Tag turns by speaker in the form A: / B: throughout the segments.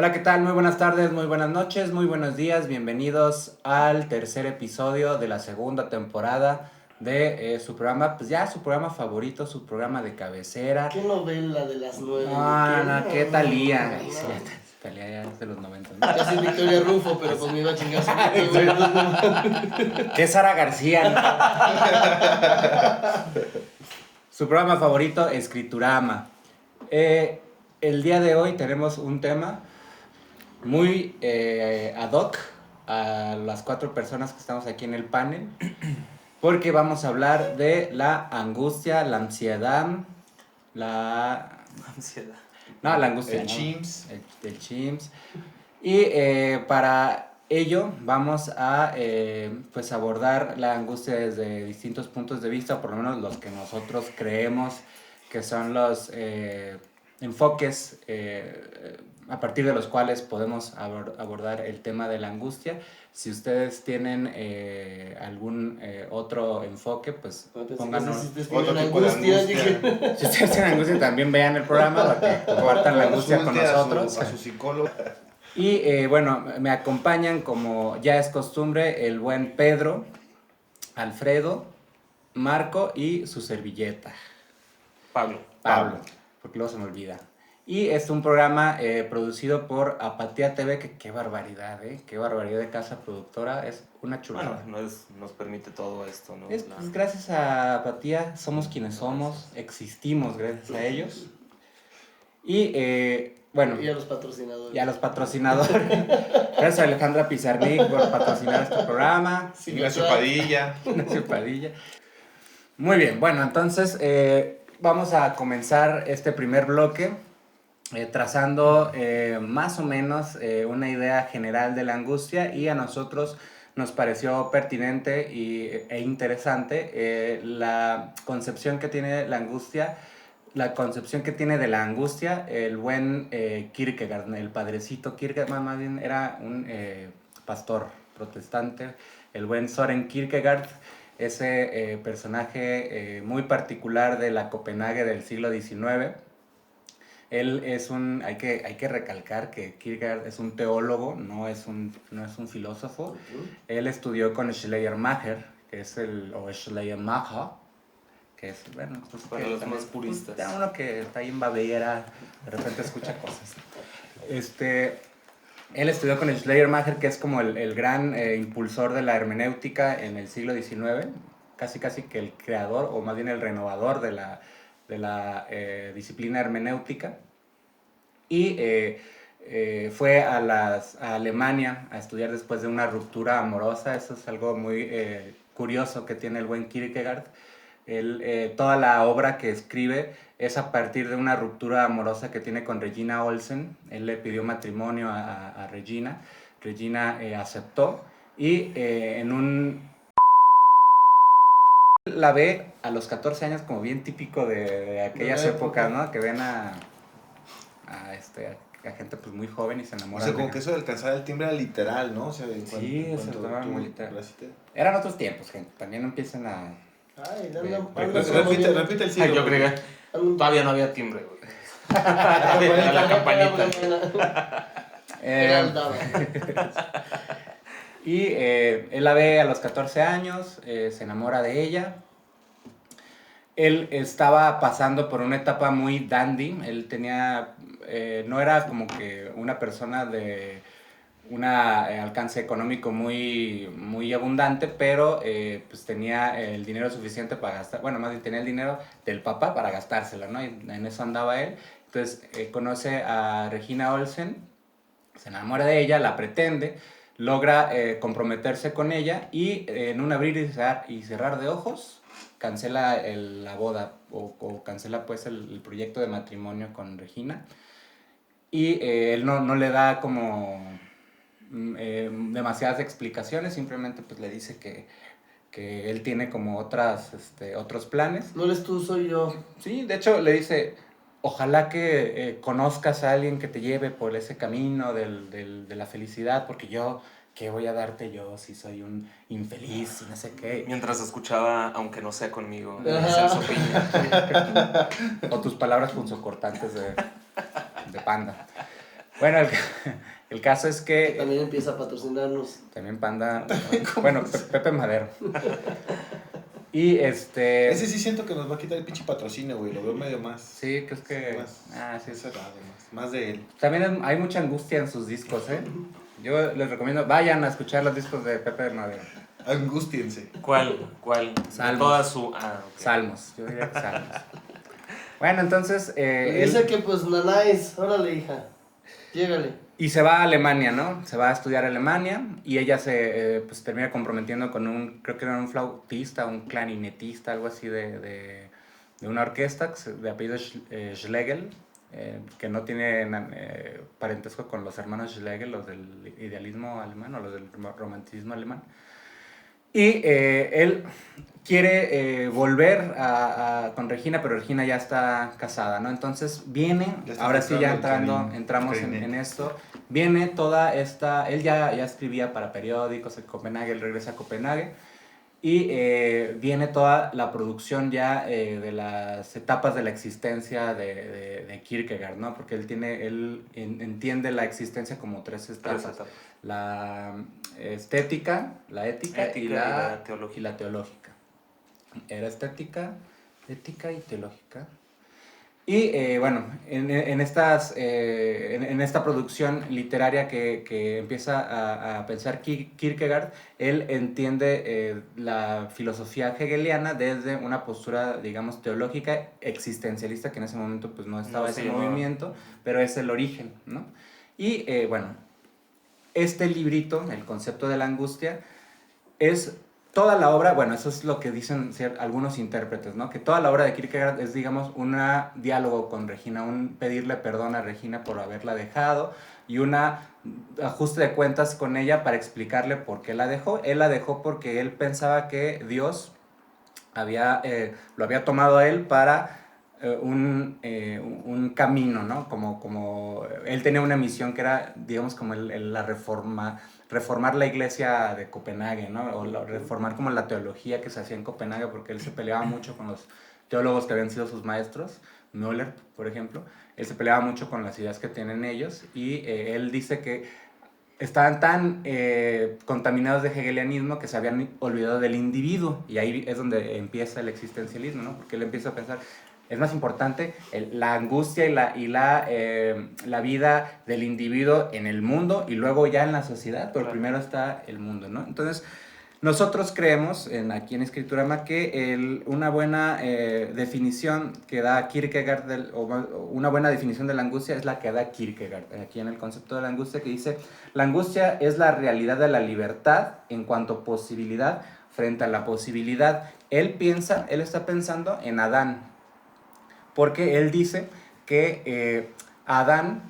A: Hola, ¿qué tal? Muy buenas tardes, muy buenas noches, muy buenos días. Bienvenidos al tercer episodio de la segunda temporada de su programa, pues ya su programa favorito, su programa de cabecera.
B: ¿Qué novela de las 9?
A: ¿Qué Talía?
B: No.
A: Sí, Talía ya es de los 90. ¿no?
B: Casi Victoria Rufo, pero pues me iba a chingar su
A: ¿Qué Sara García? Su programa favorito, Escriturama. El día de hoy tenemos un tema muy ad hoc a las 4 personas que estamos aquí en el panel, porque vamos a hablar de la angustia, la ansiedad, la angustia,
C: El
A: ¿no?
C: chimps.
A: El chimps. Y para ello vamos a pues abordar la angustia desde distintos puntos de vista, por lo menos los que nosotros creemos que son los enfoques a partir de los cuales podemos abordar el tema de la angustia. Si ustedes tienen algún otro enfoque, pues pónganos.
C: Otro tipo de angustia.
A: Si ustedes tienen angustia, también vean el programa para que compartan la angustia con nosotros.
C: A su psicólogo.
A: Y bueno, me acompañan, como ya es costumbre, el buen Pedro, Alfredo, Marco y su servilleta.
D: Pablo,
A: porque luego se me olvida. Y es un programa producido por Apatía TV, que qué barbaridad, qué barbaridad de casa productora, es una chulada.
D: Bueno, nos permite todo esto, ¿no?
A: Pues, gracias a Apatía somos quienes somos, existimos gracias a ellos. Y bueno.
B: Y a los patrocinadores.
A: Y a los patrocinadores. Gracias a Alejandra Pizarnik por patrocinar este programa.
C: Ignacio Padilla.
A: Ignacio Padilla. Muy bien, bueno, entonces vamos a comenzar este primer bloque trazando más o menos una idea general de la angustia, y a nosotros nos pareció pertinente e interesante la concepción que tiene la angustia. La concepción que tiene de la angustia el buen Kierkegaard, el padrecito Kierkegaard, más bien era un pastor protestante, el buen Søren Kierkegaard, ese personaje muy particular de la Copenhague del siglo XIX. Él es hay que recalcar que Kierkegaard es un teólogo, no es un filósofo. Él estudió con Schleiermacher, que es o Schleiermacher, que es, bueno, pues
D: para los más puristas.
A: Pues, uno que está ahí en Baviera, de repente escucha cosas. Él estudió con Schleiermacher, que es como el gran impulsor de la hermenéutica en el siglo XIX, casi que el creador, o más bien el renovador de la disciplina hermenéutica. Y fue a Alemania a estudiar después de una ruptura amorosa. Eso es algo muy curioso que tiene el buen Kierkegaard. Toda la obra que escribe es a partir de una ruptura amorosa que tiene con Regina Olsen. Él le pidió matrimonio a Regina. Regina aceptó, y la ve a los 14 años, como bien típico de aquellas épocas, ¿no? Que ven a gente pues muy joven y se enamoran.
C: O sea, como que eso de alcanzar el timbre era literal, ¿no? O sea,
A: sí, eso estaba muy literal. Eran otros tiempos, gente. También empiezan a...
B: Ay,
C: repite el siglo.
D: Yo creía todavía no había timbre, güey. Era la campanita.
A: Y él la ve a los 14 años, se enamora de ella. Él estaba pasando por una etapa muy dandy. Él tenía... no era como que una persona de un alcance económico muy abundante, pero pues tenía el dinero suficiente para gastar. Bueno, más bien tenía el dinero del papá para gastárselo, ¿no? Y en eso andaba él. Entonces conoce a Regina Olsen, se enamora de ella, la pretende, logra comprometerse con ella, y en un abrir y cerrar de ojos cancela la boda, o cancela pues el proyecto de matrimonio con Regina. Y él no le da como demasiadas explicaciones, simplemente pues le dice que él tiene como otros planes.
B: No eres tú, soy yo.
A: Sí, de hecho le dice, ojalá que conozcas a alguien que te lleve por ese camino de la felicidad, porque yo, ¿qué voy a darte yo si soy un infeliz y no sé qué?
D: Mientras escuchaba, aunque no sea conmigo,
B: Ajá.
D: Celso Piña.
A: O tus palabras punzocortantes de Panda. Bueno, el caso es
B: Que
A: que
B: también empieza a patrocinarnos.
A: también Panda, bueno, Pepe Madero. Y
C: Ese sí siento que nos va a quitar el pinche patrocinio, güey. Lo veo medio más.
A: sí, que es que...
C: Más,
A: sí.
C: más cerrado, más de él.
A: También hay mucha angustia en sus discos, ¿eh? Yo les recomiendo, vayan a escuchar los discos de Pepe Madero.
C: Angústiense.
D: ¿Cuál?
A: Salmos.
D: Toda su... ok.
A: Salmos, yo diría que salmos. Bueno, entonces...
B: Dice que pues nanáis, órale hija, llégale.
A: Y se va a Alemania, ¿no? Se va a estudiar a Alemania y ella se pues, termina comprometiendo con creo que era un flautista, un clarinetista, algo así de una orquesta de apellido Schlegel, que no tiene parentesco con los hermanos Schlegel, los del idealismo alemán o los del romanticismo alemán. Y él quiere volver con Regina, pero Regina ya está casada, ¿no? Entonces viene, ahora sí ya entramos en esto, viene toda esta, él ya escribía para periódicos en Copenhague, él regresa a Copenhague, y viene toda la producción ya de las etapas de la existencia de Kierkegaard, ¿no? Porque él entiende la existencia como tres etapas. La estética, la ética y la teológica. Era estética, ética y teológica. Y bueno, en esta producción literaria que empieza a pensar Kierkegaard, él entiende la filosofía hegeliana desde una postura, digamos, teológica, existencialista, que en ese momento pues no estaba ese movimiento, pero es el origen, ¿no? Y bueno, este librito, el concepto de la angustia, es toda la obra, bueno, eso es lo que dicen algunos intérpretes, ¿no? Que toda la obra de Kierkegaard es, digamos, un diálogo con Regina, un pedirle perdón a Regina por haberla dejado y un ajuste de cuentas con ella para explicarle por qué la dejó. Él la dejó porque él pensaba que Dios lo había tomado a él para un camino, ¿no? Como él tenía una misión que era, digamos, como la reformar la iglesia de Copenhague, ¿no? O reformar como la teología que se hacía en Copenhague, porque él se peleaba mucho con los teólogos que habían sido sus maestros, Müller, por ejemplo. Él se peleaba mucho con las ideas que tienen ellos y él dice que estaban tan contaminados de hegelianismo que se habían olvidado del individuo, y ahí es donde empieza el existencialismo, ¿no? Porque él empieza a pensar, es más importante la angustia y la vida del individuo en el mundo y luego ya en la sociedad, pero primero está el mundo, ¿no? Entonces, nosotros creemos aquí en Escriturama que una buena definición que da Kierkegaard, una buena definición de la angustia es la que da Kierkegaard, aquí en el concepto de la angustia, que dice: la angustia es la realidad de la libertad en cuanto posibilidad frente a la posibilidad. Él está pensando en Adán, porque él dice que Adán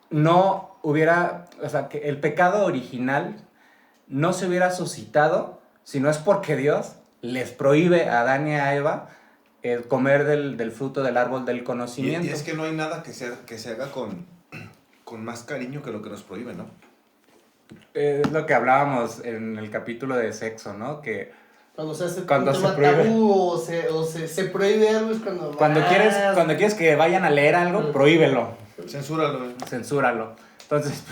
A: no hubiera, o sea, que el pecado original no se hubiera suscitado si no es porque Dios les prohíbe a Adán y a Eva comer del fruto del árbol del conocimiento.
C: Y es que no hay nada que se haga con más cariño que lo que nos prohíbe, ¿no?
A: Es lo que hablábamos en el capítulo de sexo, ¿no? Que
B: cuando se hace
A: cuando
B: un tema
A: se prohíbe,
B: tabú o se prohíbe algo es
A: cuando quieres que vayan a leer algo, prohíbelo. Censúralo. Entonces,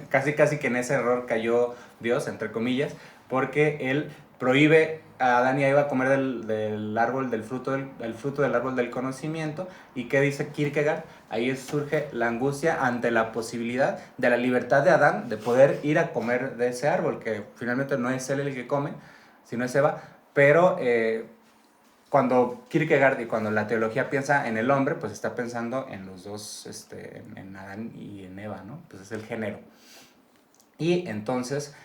A: casi que en ese error cayó Dios, entre comillas, porque él prohíbe a Adán y a Eva comer del árbol, del fruto del árbol del conocimiento. ¿Y qué dice Kierkegaard? Ahí surge la angustia ante la posibilidad de la libertad de Adán de poder ir a comer de ese árbol, que finalmente no es él el que come, sino es Eva, pero cuando Kierkegaard y cuando la teología piensa en el hombre, pues está pensando en los dos, en Adán y en Eva, ¿no? Pues es el género. Y entonces,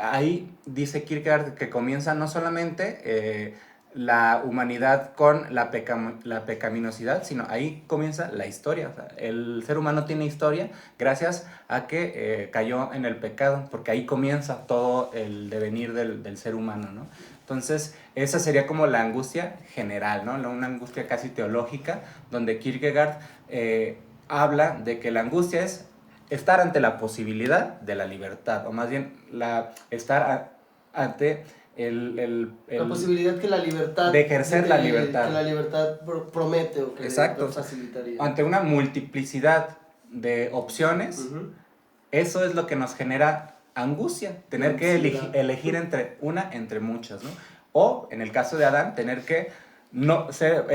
A: ahí dice Kierkegaard que comienza no solamente la humanidad con la pecaminosidad, sino ahí comienza la historia. O sea, el ser humano tiene historia gracias a que cayó en el pecado, porque ahí comienza todo el devenir del ser humano, ¿no? Entonces, esa sería como la angustia general, ¿no? Una angustia casi teológica, donde Kierkegaard habla de que la angustia es estar ante la posibilidad de la libertad, o más bien estar ante
B: La posibilidad que la libertad...
A: de ejercer la libertad.
B: Que la libertad promete o que
A: Exacto.
B: le facilitaría.
A: Ante una multiplicidad de opciones,
B: Ujú.
A: eso es lo que nos genera angustia, tener que
B: Ansiedad.
A: elegir entre muchas, ¿no? O, en el caso de Adán, tener que no ser,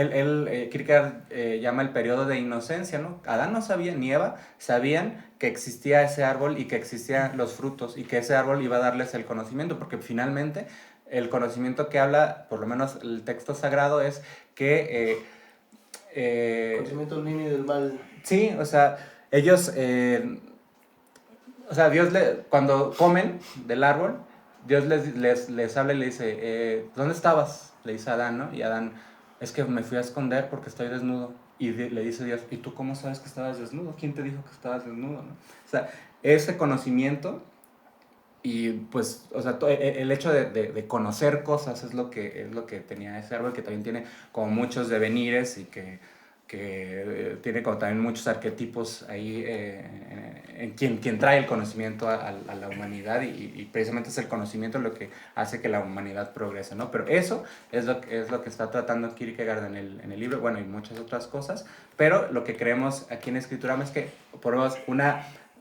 A: Kierkegaard llama el periodo de inocencia, ¿no? Adán no sabía, ni Eva sabían que existía ese árbol y que existían los frutos y que ese árbol iba a darles el conocimiento, porque finalmente el conocimiento que habla, por lo menos el texto sagrado, es que...
B: Conocimiento del bien y del mal.
A: sí, o sea, ellos... o sea, cuando comen del árbol, Dios les habla y le dice, ¿dónde estabas? Le dice a Adán, ¿no? Y Adán, es que me fui a esconder porque estoy desnudo. Y le dice Dios, ¿y tú cómo sabes que estabas desnudo? ¿Quién te dijo que estabas desnudo? ¿No? O sea, ese conocimiento y pues, o sea, el hecho de conocer cosas es lo que tenía ese árbol, que también tiene como muchos devenires y que tiene como también muchos arquetipos ahí en quien trae el conocimiento a la humanidad y precisamente es el conocimiento lo que hace que la humanidad progrese, ¿no? Pero eso es lo que está tratando Kierkegaard en el libro, bueno, y muchas otras cosas, pero lo que creemos aquí en Escriturama es que por lo menos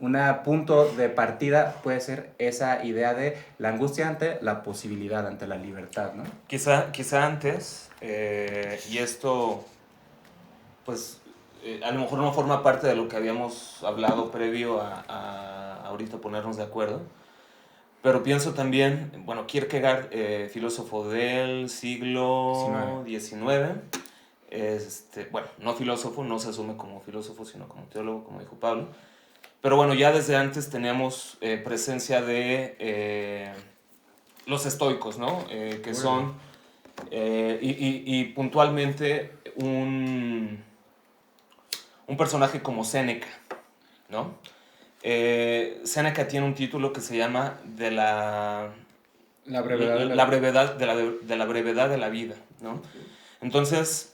A: una punto de partida puede ser esa idea de la angustia ante la posibilidad, ante la libertad, ¿no?
D: Quizá antes, y esto, pues, a lo mejor no forma parte de lo que habíamos hablado previo a ahorita ponernos de acuerdo, pero pienso también, bueno, Kierkegaard, filósofo del siglo XIX, bueno, no filósofo, no se asume como filósofo, sino como teólogo, como dijo Pablo. Pero bueno, ya desde antes teníamos presencia de los estoicos, ¿no? Que son, y puntualmente, un personaje como Séneca, ¿no? Séneca tiene un título que se llama
A: La brevedad de
D: la brevedad de la brevedad de la vida, ¿no? Entonces,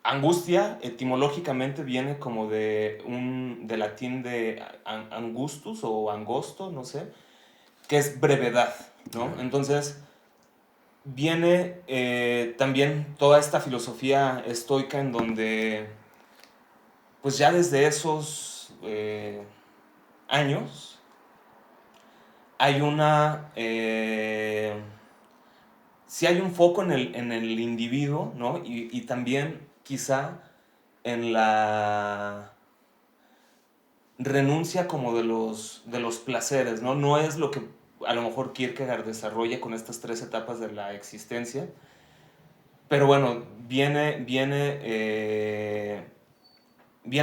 D: angustia etimológicamente viene como de latín de angustus o angosto, no sé, que es brevedad, ¿no? Entonces viene también toda esta filosofía estoica en donde pues ya desde esos años hay sí hay un foco en el individuo, ¿no? Y también quizá en la renuncia como de los placeres, ¿no? No es lo que a lo mejor Kierkegaard desarrolla con estas 3 etapas de la existencia, pero bueno, viene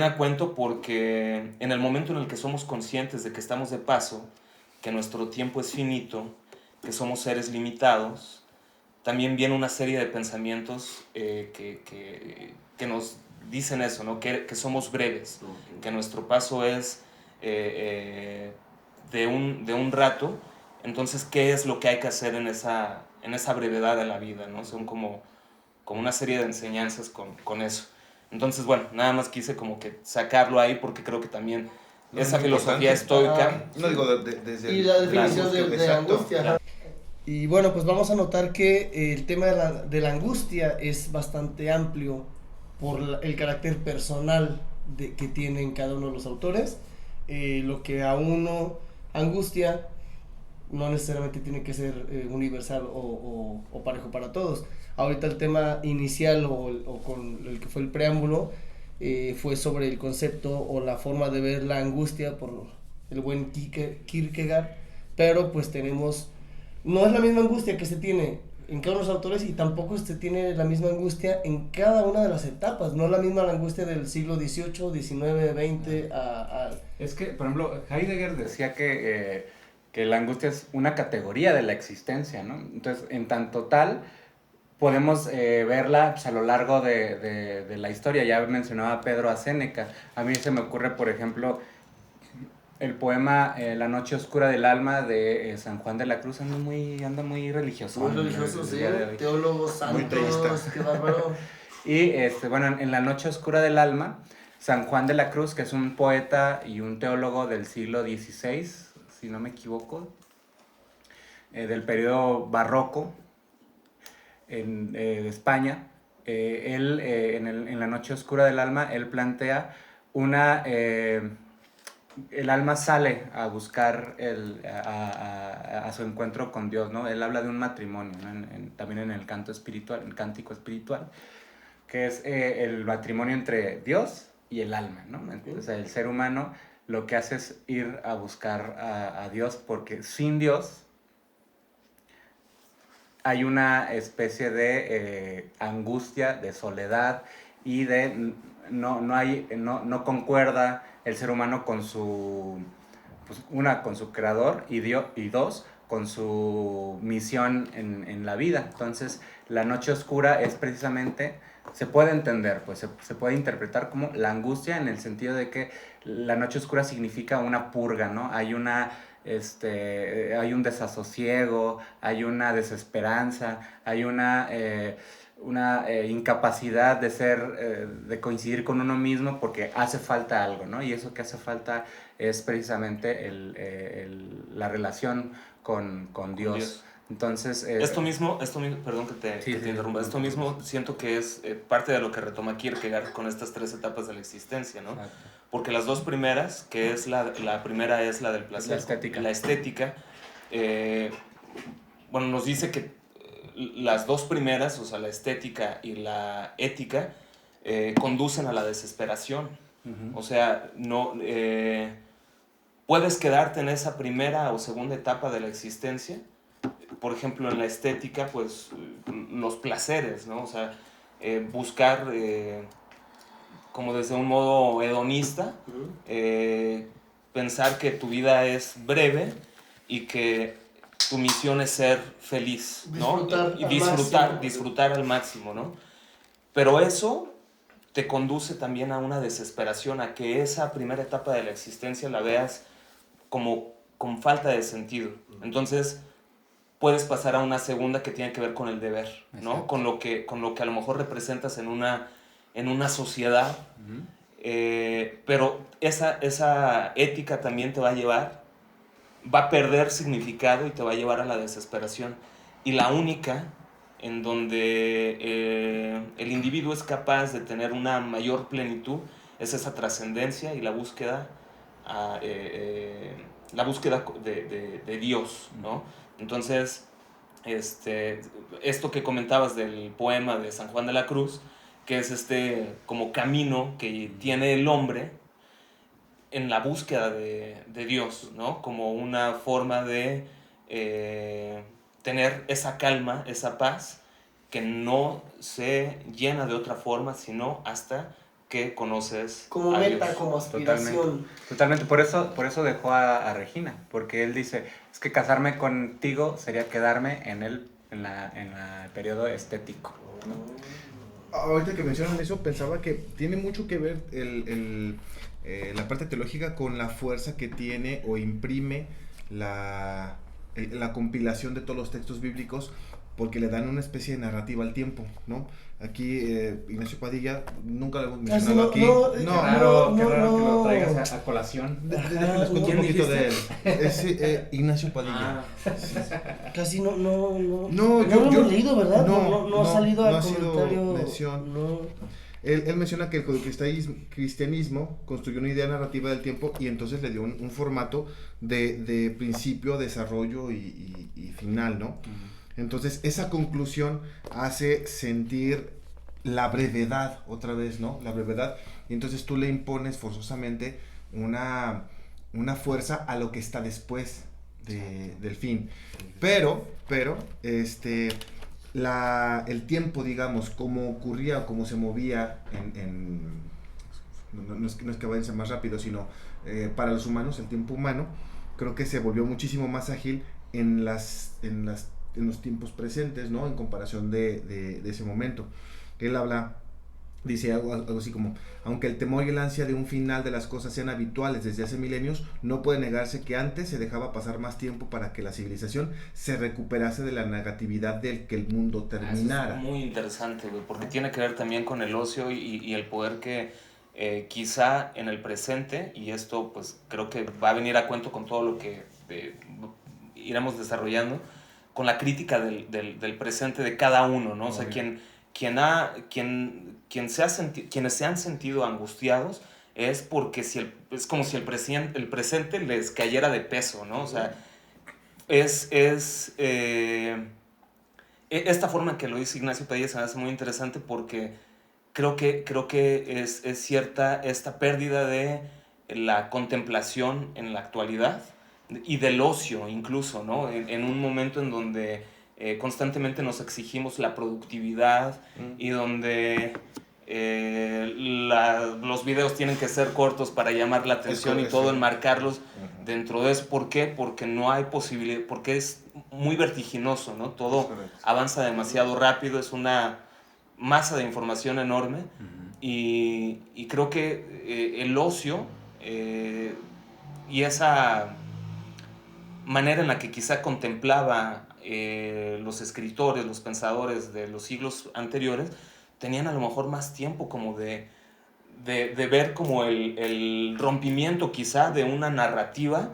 D: a cuento porque en el momento en el que somos conscientes de que estamos de paso, que nuestro tiempo es finito, que somos seres limitados, también viene una serie de pensamientos que nos dicen eso, ¿no? Que somos breves, que nuestro paso es de un rato. Entonces, ¿qué es lo que hay que hacer en esa brevedad de la vida, ¿no? Son como una serie de enseñanzas con eso. Entonces, bueno, nada más quise como que sacarlo ahí porque creo que también esa filosofía estoica...
C: No digo desde...
B: Y la definición de angustia.
D: Claro.
B: Y bueno, pues vamos a notar que el tema de la angustia es bastante amplio por el carácter personal que tienen cada uno de los autores. Lo que a uno angustia no necesariamente tiene que ser universal o parejo para todos. Ahorita el tema inicial o con el que fue el preámbulo fue sobre el concepto o la forma de ver la angustia por el buen Kierkegaard, pero pues no es la misma angustia que se tiene en cada uno de los autores y tampoco se tiene la misma angustia en cada una de las etapas. No es la misma la angustia del siglo XVIII, XIX, XX.
A: Es que, por ejemplo, Heidegger decía que la angustia es una categoría de la existencia, ¿no? Entonces, en tanto tal, podemos verla pues, a lo largo de la historia. Ya mencionaba Pedro a Séneca. A mí se me ocurre, por ejemplo, el poema La noche oscura del alma de San Juan de la Cruz. Anda muy religioso.
B: Muy religioso, sí. Teólogos santos, qué bárbaro.
A: Y bueno, en La noche oscura del alma, San Juan de la Cruz, que es un poeta y un teólogo del siglo XVI, si no me equivoco, del periodo barroco de España. Él, en la noche oscura del alma, él plantea el alma sale a buscar a su encuentro con Dios, ¿no? Él habla de un matrimonio, ¿no? También en el canto espiritual, el cántico espiritual, que es el matrimonio entre Dios y el alma, ¿no? O sea, el ser humano lo que hace es ir a buscar a Dios, porque sin Dios hay una especie de angustia, de soledad y de no concuerda el ser humano con su, pues, con su creador y dos, con su misión en la vida. Entonces, la noche oscura es precisamente, se puede entender, pues se puede interpretar como la angustia, en el sentido de que la noche oscura significa una purga, ¿no? Hay un desasosiego, hay una desesperanza, hay una incapacidad de coincidir con uno mismo, porque hace falta algo, ¿no? Y eso que hace falta es precisamente la relación con Dios. Entonces,
D: esto mismo, perdón que te interrumpa, esto mismo siento que es parte de lo que retoma Kierkegaard con estas 3 etapas de la existencia, ¿no?
A: Exacto.
D: Porque las 2 primeras, que es la primera es la del placer, la estética, bueno, nos dice que las 2 primeras, o sea, la estética y la ética, conducen a la desesperación.
A: Uh-huh.
D: O sea, no puedes quedarte en esa primera o segunda etapa de la existencia. Por ejemplo, en la estética, pues los placeres, ¿no? O sea, buscar como desde un modo hedonista, pensar que tu vida es breve y que tu misión es ser feliz, ¿no? Disfrutar al máximo, ¿no? Pero eso te conduce también a una desesperación, a que esa primera etapa de la existencia la veas como con falta de sentido. Entonces, puedes pasar a una segunda que tiene que ver con el deber, ¿no? Con lo que a lo mejor representas en una sociedad. Uh-huh. Pero esa ética también te va a perder significado y te va a llevar a la desesperación. Y la única en donde el individuo es capaz de tener una mayor plenitud es esa trascendencia y la búsqueda de Dios, ¿no? Entonces, esto que comentabas del poema de San Juan de la Cruz, que es como camino que tiene el hombre en la búsqueda de Dios, ¿no? Como una forma de tener esa calma, esa paz, que no se llena de otra forma, sino hasta que conoces
B: como
D: a
B: meta,
D: Dios.
B: como aspiración.
A: Totalmente. Por eso dejó a Regina, porque él dice, es que casarme contigo sería quedarme en el periodo estético, ¿no?
C: Ahorita que mencionan eso, pensaba que tiene mucho que ver la parte teológica con la fuerza que tiene o imprime la compilación de todos los textos bíblicos, porque le dan una especie de narrativa al tiempo, ¿no? Aquí Ignacio Padilla, nunca lo hemos mencionado aquí.
A: Qué raro que lo traigas a colación.
C: Les cuento un poquito de él. Es Ignacio Padilla.
B: Sí. Casi no lo
C: yo
B: hemos leído, ¿verdad?
C: No
B: ha salido al
C: comentario. Mención.
B: No.
C: Él menciona que el cristianismo construyó una idea narrativa del tiempo y entonces le dio un formato de principio, desarrollo y final, ¿no? Uh-huh. Entonces esa conclusión hace sentir la brevedad otra vez, ¿no? La brevedad. Y entonces tú le impones forzosamente una fuerza a lo que está después del fin. Pero el tiempo, digamos, como ocurría, como se movía no es que vaya más rápido, sino para los humanos, el tiempo humano, creo que se volvió muchísimo más ágil en los tiempos presentes, ¿no? En comparación de ese momento. Él dice algo así como, aunque el temor y el ansia de un final de las cosas sean habituales desde hace milenios, no puede negarse que antes se dejaba pasar más tiempo para que la civilización se recuperase de la negatividad del que el mundo terminara.
D: Eso es muy interesante, güey, porque tiene que ver también con el ocio y el poder que quizá en el presente, y esto pues creo que va a venir a cuento con todo lo que iremos desarrollando, con la crítica del presente de cada uno, ¿no? O sea, quienes se han sentido angustiados es porque es como si el presente les cayera de peso, ¿no? O sea, esta forma en que lo dice Ignacio Padilla se me hace muy interesante porque creo que es cierta esta pérdida de la contemplación en la actualidad y del ocio incluso, ¿no? En un momento en donde constantemente nos exigimos la productividad y donde los videos tienen que ser cortos para llamar la atención y todo enmarcarlos dentro de eso. ¿Por qué? Porque no hay posibilidad, porque es muy vertiginoso, ¿no? Todo avanza demasiado rápido, es una masa de información enorme y creo que el ocio y esa manera en la que quizá contemplaba los escritores, los pensadores de los siglos anteriores, tenían a lo mejor más tiempo como de ver como el rompimiento quizá de una narrativa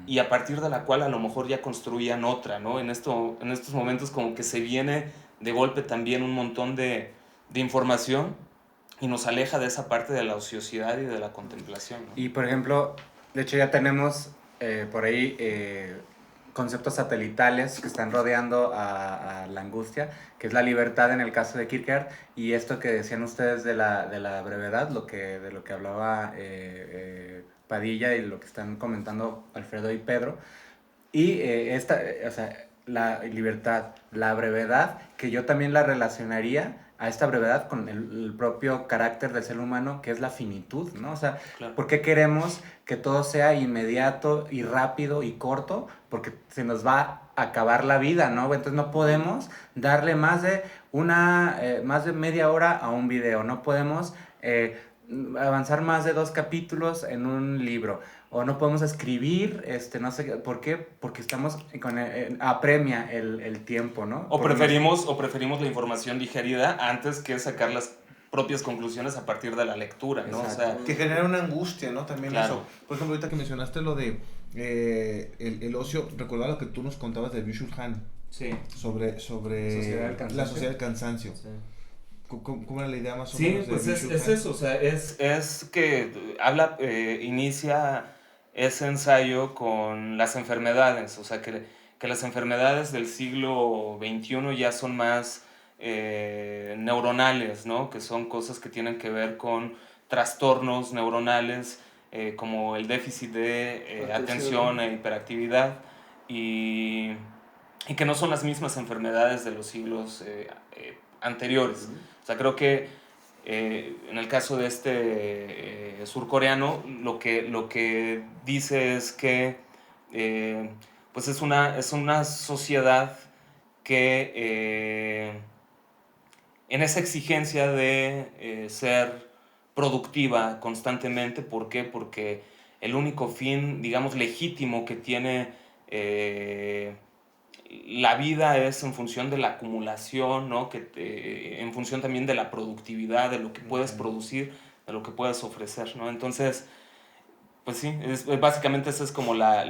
D: y a partir de la cual a lo mejor ya construían otra, ¿no? En estos momentos como que se viene de golpe también un montón de información y nos aleja de esa parte de la ociosidad y de la contemplación, ¿no?
A: Y por ejemplo, de hecho ya tenemos por ahí conceptos satelitales que están rodeando a la angustia, que es la libertad en el caso de Kierkegaard, y esto que decían ustedes de la brevedad, de lo que hablaba Padilla y lo que están comentando Alfredo y Pedro, y o sea, la libertad, la brevedad, que yo también la relacionaría a esta brevedad con el propio carácter del ser humano, que es la finitud, ¿no? O sea,
D: Claro.
A: ¿por qué queremos que todo sea inmediato y rápido y corto? Porque se nos va a acabar la vida, ¿no? Entonces no podemos darle más de media hora a un video, no podemos avanzar más de 2 capítulos en un libro, o no podemos escribir, no sé, ¿por qué? Porque estamos apremia el tiempo, ¿no?
D: O preferimos la información digerida antes que sacar las propias conclusiones a partir de la lectura, ¿no?
A: Exacto.
D: O sea,
C: Que genera una angustia, ¿no? También
D: claro.
C: eso. Por ejemplo, ahorita que mencionaste lo de el ocio, recordaba lo que tú nos contabas de Byung-Chul Han
D: sí.
C: sobre la sociedad del cansancio.
A: Sí.
C: ¿Cómo era la idea más o
D: Sí,
C: menos?
D: pues
C: de
D: es eso, o sea, es que inicia ese ensayo con las enfermedades, o sea, que las enfermedades del siglo XXI ya son más neuronales, ¿no? Que son cosas que tienen que ver con trastornos neuronales como el déficit de atención e hiperactividad y que no son las mismas enfermedades de los siglos anteriores. O sea, creo que en el caso de este surcoreano, lo que dice es que pues es una sociedad que en esa exigencia de ser productiva constantemente, ¿por qué? Porque el único fin, digamos, legítimo que tiene la vida es en función de la acumulación, ¿no? En función también de la productividad, de lo que puedes producir, de lo que puedes ofrecer, ¿no? Entonces, pues sí, básicamente esa es como la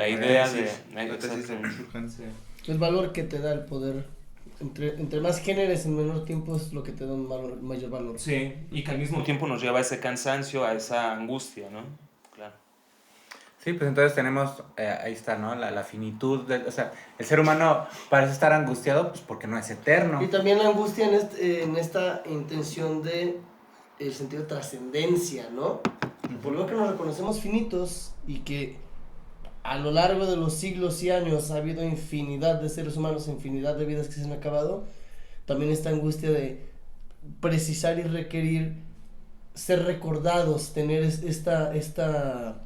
D: idea de...
C: La tesis de Byung-Chul Han.
D: Sí.
B: El valor que te da el poder, entre más generes en menor tiempo es lo que te da un mayor valor.
D: Sí, y que al mismo tiempo nos lleva a ese cansancio, a esa angustia, ¿no? Claro.
A: Sí, pues entonces tenemos, ahí está, ¿no? La finitud, o sea, el ser humano parece estar angustiado pues porque no es eterno.
B: Y también la angustia en esta intención de el sentido de trascendencia, ¿no? Por lo que nos reconocemos finitos y que a lo largo de los siglos y años ha habido infinidad de seres humanos, infinidad de vidas que se han acabado, también esta angustia de precisar y requerir ser recordados, tener esta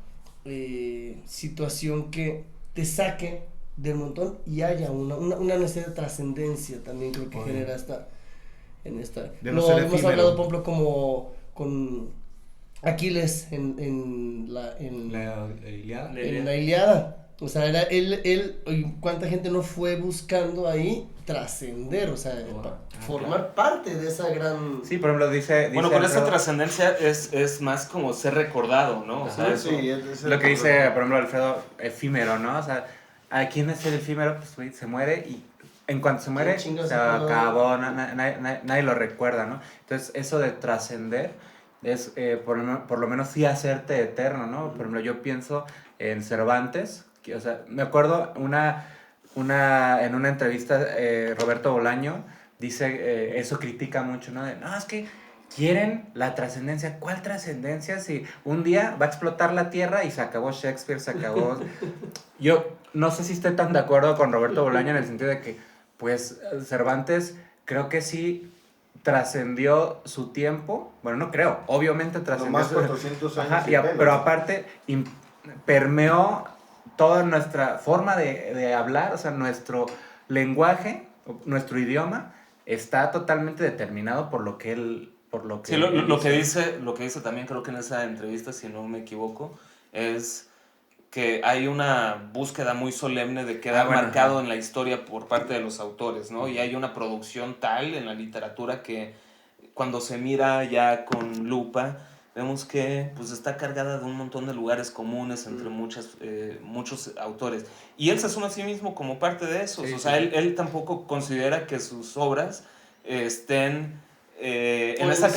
B: situación que te saque del montón y haya una necesidad de trascendencia también creo que genera
C: De no ser
B: hemos
C: efímero.
B: hablado por ejemplo como con Aquiles en la
A: Ilíada.
B: en la Ilíada, o sea, era él cuánta gente no fue buscando ahí trascender, o sea, formar parte de esa gran...
A: Sí, por ejemplo, dice
D: Bueno, con esa
A: Alfredo,
D: trascendencia es más como ser recordado, ¿no? O sea,
A: lo que dice, por ejemplo, Alfredo, efímero, ¿no? O sea, aquí en el efímero, pues, güey, se muere y en cuanto se muere, se acabó, nadie lo recuerda, ¿no? Entonces, eso de trascender es, por lo menos, sí hacerte eterno, ¿no? Por ejemplo, yo pienso en Cervantes, que, o sea, me acuerdo en una entrevista, Roberto Bolaño dice, eso critica mucho, ¿no? No, es que quieren la trascendencia. ¿Cuál trascendencia? Si un día va a explotar la Tierra y se acabó Shakespeare, se acabó... Yo no sé si estoy tan de acuerdo con Roberto Bolaño en el sentido de que, pues, Cervantes creo que sí trascendió su tiempo. Bueno, no creo, obviamente trascendió.
C: Más 400 años.
A: Ajá, pero aparte permeó toda nuestra forma de hablar, o sea, nuestro lenguaje, nuestro idioma, está totalmente determinado por lo que él...
D: Sí, lo que dice también, creo que en esa entrevista, si no me equivoco, es que hay una búsqueda muy solemne de quedar marcado en la historia por parte de los autores, ¿no? Y hay una producción tal en la literatura que cuando se mira ya con lupa, vemos que pues está cargada de un montón de lugares comunes entre muchos autores. Y él se asume a sí mismo como parte de esos. Sí, o sea, él tampoco considera que sus obras estén... en esa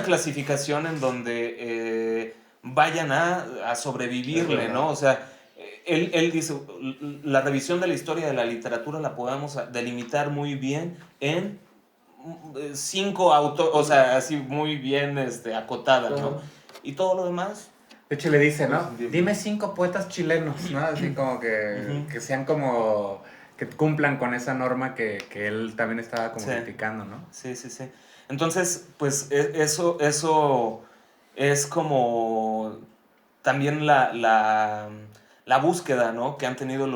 D: clasificación en donde vayan a sobrevivirle, ¿no? O sea, él dice, la revisión de la historia de la literatura la podemos delimitar muy bien en 5 autores, o sea, así muy bien acotada, ¿no? Y todo lo demás...
A: De hecho le dice, ¿no? Dime 5 poetas chilenos, ¿no? Así como que sean como... que cumplan con esa norma que él también estaba como criticando, ¿no?
D: Sí. Entonces, pues eso es como también la búsqueda, ¿no? Que han tenido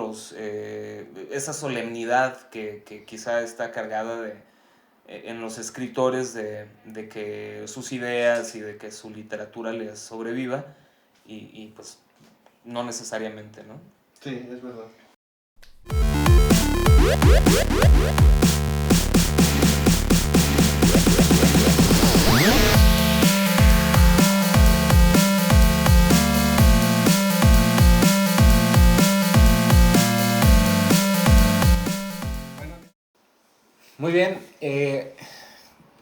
D: esa solemnidad que quizá está cargada en los escritores de que sus ideas y de que su literatura les sobreviva y pues no necesariamente, ¿no?
C: Sí, es verdad.
A: Muy bien,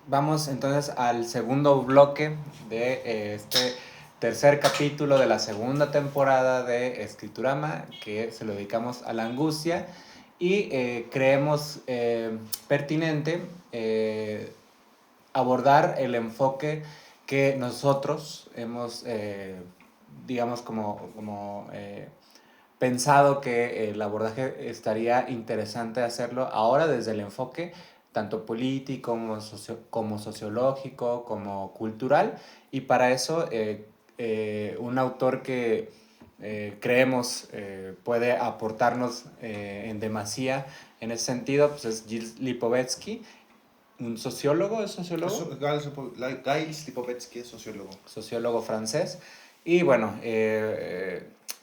A: vamos entonces al segundo bloque de este tercer capítulo de la segunda temporada de Escriturama, que se lo dedicamos a la angustia y creemos pertinente abordar el enfoque que nosotros hemos, digamos, como pensado que el abordaje estaría interesante hacerlo ahora desde el enfoque tanto político como sociológico, como cultural, y para eso un autor que creemos puede aportarnos en demasía en ese sentido, pues es Gilles Lipovetsky, un sociólogo, ¿es sociólogo?
C: Gilles Lipovetsky es sociólogo.
A: Sociólogo francés. Y bueno,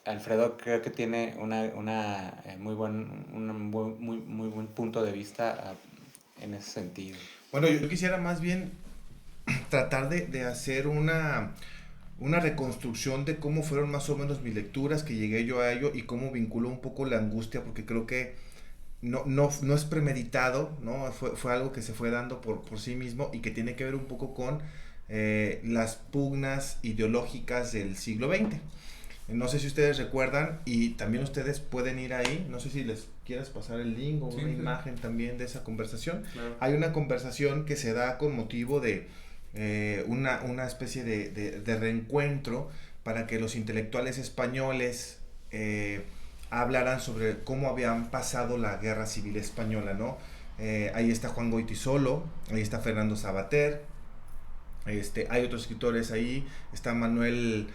A: Alfredo creo que tiene muy buen punto de vista en ese sentido.
C: Bueno, yo quisiera más bien tratar de hacer una reconstrucción de cómo fueron más o menos mis lecturas, que llegué yo a ello y cómo vinculó un poco la angustia, porque creo que no es premeditado, ¿no? Fue algo que se fue dando por sí mismo y que tiene que ver un poco con las pugnas ideológicas del siglo XX. No sé si ustedes recuerdan, y también ustedes pueden ir ahí, no sé si les quieras pasar el link o una imagen también de esa conversación. Claro. Hay una conversación que se da con motivo de una especie de reencuentro para que los intelectuales españoles hablaran sobre cómo habían pasado la Guerra Civil Española, ¿no? Ahí está Juan Goytisolo, ahí está Fernando Savater, hay otros escritores ahí, está Manuel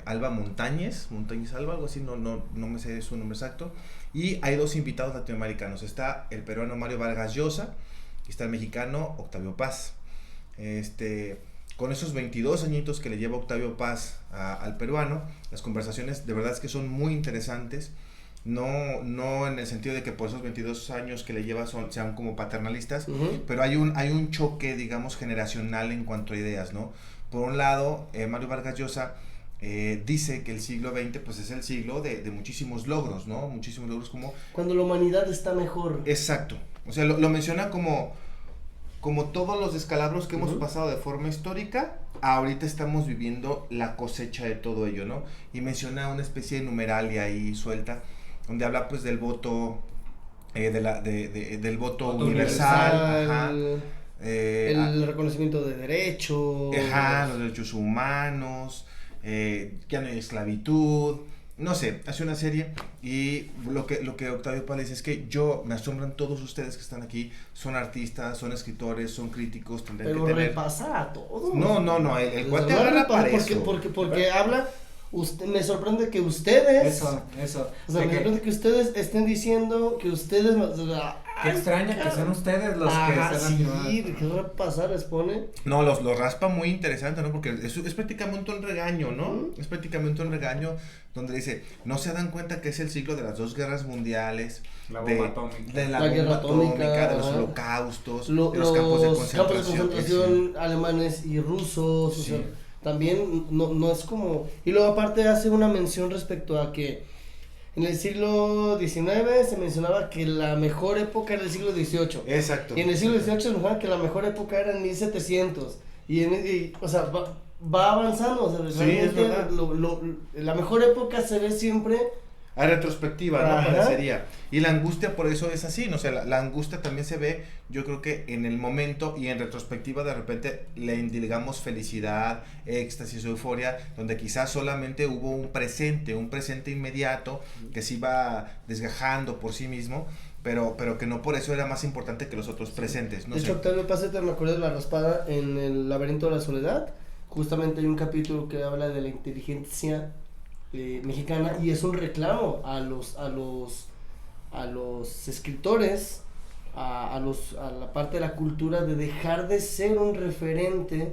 C: Alba Montañez Alba, algo así, no me sé su nombre exacto, y hay 2 invitados latinoamericanos, está el peruano Mario Vargas Llosa y está el mexicano Octavio Paz. Con esos 22 añitos que le lleva Octavio Paz al peruano, las conversaciones de verdad es que son muy interesantes, no en el sentido de que por esos 22 años que le lleva sean como paternalistas, pero hay un choque, digamos, generacional en cuanto a ideas, ¿no? Por un lado, Mario Vargas Llosa dice que el siglo XX pues es el siglo de muchísimos logros, ¿no? Muchísimos logros como...
B: Cuando la humanidad está mejor.
C: Exacto. O sea, lo menciona como todos los descalabros que hemos pasado de forma histórica, ahorita estamos viviendo la cosecha de todo ello, ¿no? Y menciona una especie de numeralia ahí suelta, donde habla pues del voto, del voto universal, ajá,
B: el reconocimiento de derechos.
C: Ajá, los derechos humanos, ya no hay esclavitud, no sé, hace una serie y lo que Octavio Paz dice es que me asombran todos ustedes que están aquí, son artistas, son escritores, son críticos, tendrán
B: pero
C: que tener...
B: repasa a todos.
C: No, el cuate agarra para eso.
B: Porque habla, me sorprende que ustedes...
A: Eso.
B: O sea, me sorprende que ustedes estén diciendo que ustedes...
A: Qué extraño que son ustedes los que están
B: sí, ¿qué repasar les pone?
C: No, los raspa muy interesante, ¿no? Porque es prácticamente un regaño, ¿no? Es prácticamente un regaño donde dice, no se dan cuenta que es el siglo de las 2 guerras mundiales,
A: La bomba atómica.
C: de la
B: guerra
C: atómica, de los
B: ajá.
C: holocaustos,
B: de
C: los campos de concentración.
B: Sí. Alemanes y rusos,
A: Sí.
B: o sea, también no es como... Y luego aparte hace una mención respecto a que en el siglo XIX se mencionaba que la mejor época era el siglo XVIII.
C: Exacto.
B: Y en el siglo XVIII se mencionaba que la mejor época era en 1700. O sea, va avanzando. O sea,
C: Sí,
B: realmente
C: es verdad.
B: la mejor época se ve siempre...
C: A retrospectiva, ¿no?
B: Ajá.
C: Parecería. Y la angustia por eso es así, ¿no? O sea, la angustia también se ve, yo creo que en el momento y en retrospectiva de repente le indilgamos felicidad, éxtasis, euforia, donde quizás solamente hubo un presente inmediato que se iba desgajando por sí mismo, pero que no por eso era más importante que los otros presentes, no
B: De
C: sé.
B: hecho, Octavio Paz, me acuerdo de la raspada en el laberinto de la soledad. Justamente hay un capítulo que habla de la inteligencia mexicana y es un reclamo a los escritores, a la parte de la cultura de dejar de ser un referente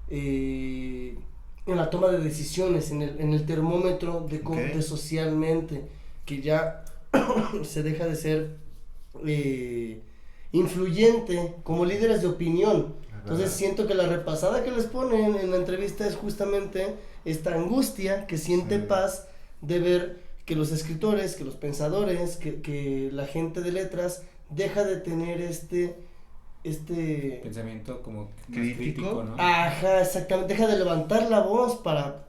B: en la toma de decisiones, en el termómetro de socialmente, que ya se deja de ser influyente como líderes de opinión. Entonces siento que la repasada que les ponen en la entrevista es justamente esta angustia que siente Paz de ver que los escritores, que los pensadores, que la gente de letras deja de tener este
A: pensamiento como
C: crítico,
A: ¿no?
B: Ajá, exactamente, deja de levantar la voz para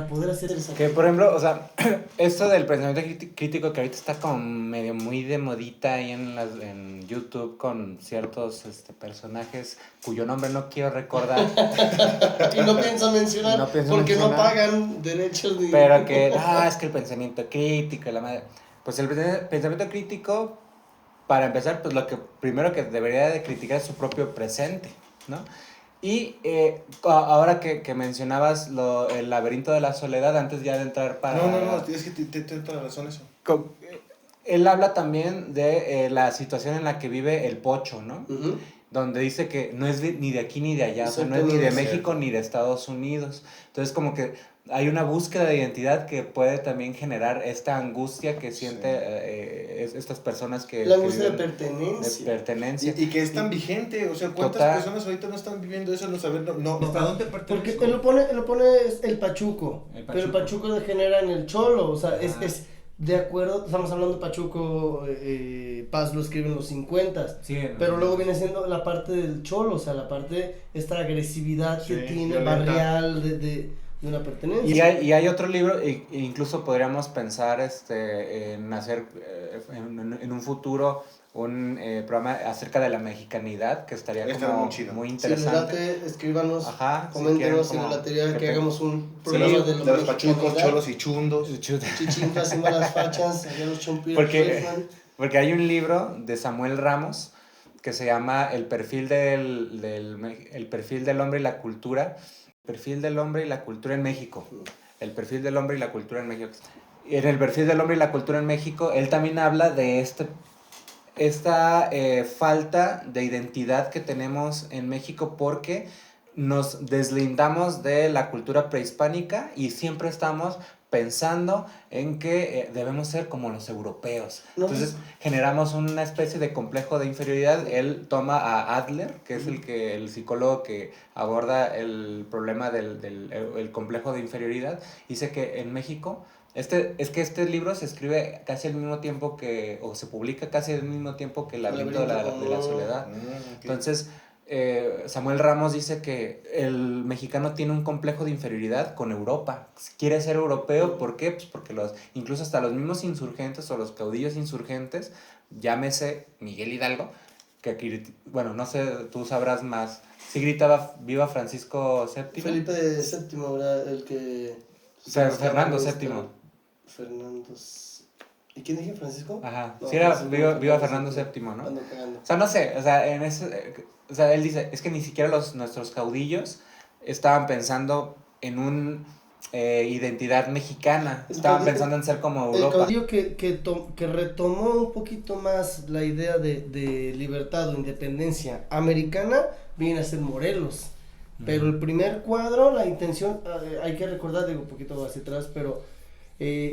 B: poder hacer esa...
A: Que por ejemplo, o sea, esto del pensamiento crítico que ahorita está como medio muy de modita ahí en YouTube con ciertos personajes cuyo nombre no quiero recordar.
B: Y no pienso mencionar porque no pagan derechos de...
A: Pero que, es que el pensamiento crítico, la madre. Pues el pensamiento crítico, para empezar, pues lo que primero que debería de criticar es su propio presente, ¿no? Y ahora que mencionabas el laberinto de la soledad, antes ya de entrar para...
C: No, es que te toda la razón eso.
A: Él habla también de la situación en la que vive el Pocho, ¿no?
B: Uh-huh.
A: Donde dice que no es ni de aquí ni de allá, o sea, no es ni de México ni de Estados Unidos. Entonces como que hay una búsqueda de identidad que puede también generar esta angustia que siente estas personas que...
B: La angustia de
A: pertenencia.
C: Y que es tan vigente, o sea, ¿cuántas personas ahorita no están viviendo eso? ¿Hasta dónde pertenece?
B: Porque él lo pone el Pachuco, pero el Pachuco degenera en el Cholo, o sea, es de acuerdo, estamos hablando de Pachuco, Paz lo escribe en los 50,
A: sí,
B: pero luego viene siendo la parte del Cholo, o sea, la parte, esta agresividad que tiene
C: violenta.
B: Barrial de una pertenencia.
A: Y hay otro libro, incluso podríamos pensar en hacer en un futuro un programa acerca de la mexicanidad, que estaría como muy interesante.
B: Si les late, escríbanos,
A: ajá,
B: coméntenos si les latería que hagamos un programa de
C: los pachucos, cholos y chundos.
B: Chichincas y malas fachas, allá los chompiros.
A: Porque hay un libro de Samuel Ramos que se llama El perfil del hombre y la cultura. Perfil del hombre y la cultura en México. El perfil del hombre y la cultura en México. En el perfil del hombre y la cultura en México, él también habla de esta falta de identidad que tenemos en México porque nos deslindamos de la cultura prehispánica y siempre estamos pensando en que debemos ser como los europeos.
B: No.
A: Entonces generamos una especie de complejo de inferioridad. Él toma a Adler, que es el psicólogo que aborda el problema el complejo de inferioridad. Dice que en México, este libro se escribe casi al mismo tiempo o se publica casi al mismo tiempo que El laberinto de la soledad.
C: Okay.
A: Entonces, Samuel Ramos dice que el mexicano tiene un complejo de inferioridad con Europa. Quiere ser europeo, ¿por qué? Pues porque incluso hasta los mismos insurgentes o los caudillos insurgentes, llámese Miguel Hidalgo, que aquí, bueno, no sé, tú sabrás más. Sí gritaba "Viva Francisco VII".
B: Felipe VII era el que...
A: Fernando VII.
B: Fernando... ¿Y quién dije, Francisco?
A: Ajá,
B: No,
A: sí era
B: Francisco,
A: viva Fernando VII, ¿no?
B: Ando cagando.
A: O sea, no sé, o sea, o sea, él dice, es que ni siquiera nuestros caudillos estaban pensando en una identidad mexicana, estaban pensando en ser como
B: El
A: Europa.
B: caudillo que retomó un poquito más la idea de libertad o independencia americana viene a ser Morelos. Pero el primer cuadro, la intención, hay que recordar, digo un poquito hacia atrás, pero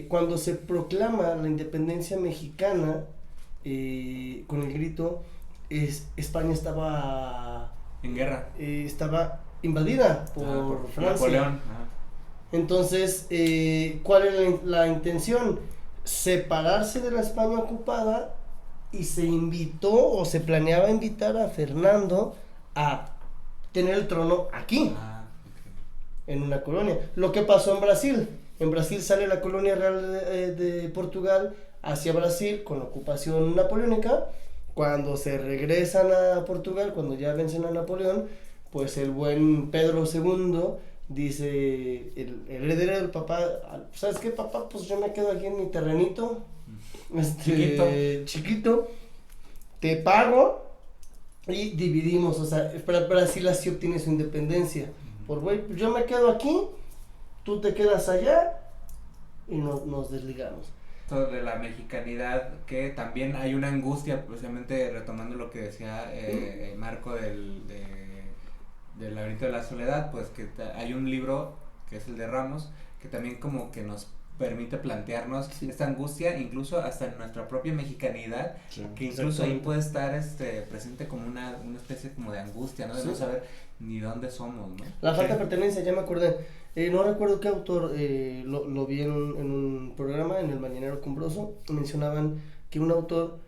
B: cuando se proclama la independencia mexicana, con el grito, España estaba
A: En guerra.
B: estaba invadida por Francia.
A: Napoleón. Ajá.
B: Entonces, ¿cuál era la intención? Separarse de la España ocupada, y se invitó o se planeaba invitar a Fernando a tener el trono aquí, en una colonia. Lo que pasó en Brasil. En Brasil sale la colonia real de Portugal hacia Brasil con la ocupación napoleónica. Cuando se regresan a Portugal, cuando ya vencen a Napoleón, pues el buen Pedro II dice, el heredero del papá, ¿sabes qué, papá? Pues yo me quedo aquí en mi terrenito, chiquito, te pago y dividimos. O sea, Brasil así obtiene su independencia. Por güey, yo me quedo aquí, tú te quedas allá y nos desligamos.
A: De la mexicanidad, que también hay una angustia, precisamente retomando lo que decía Marco del laberinto de la soledad, pues que hay un libro que es el de Ramos, que también como que nos permite plantearnos esta angustia, incluso hasta en nuestra propia mexicanidad, que incluso ahí puede estar presente como una especie como de angustia, ¿no? De no saber ni dónde somos, ¿no?
B: La falta de pertenencia, ya me acordé. No recuerdo qué autor, lo vi en un programa, en el Mañanero con Broso, mencionaban que un autor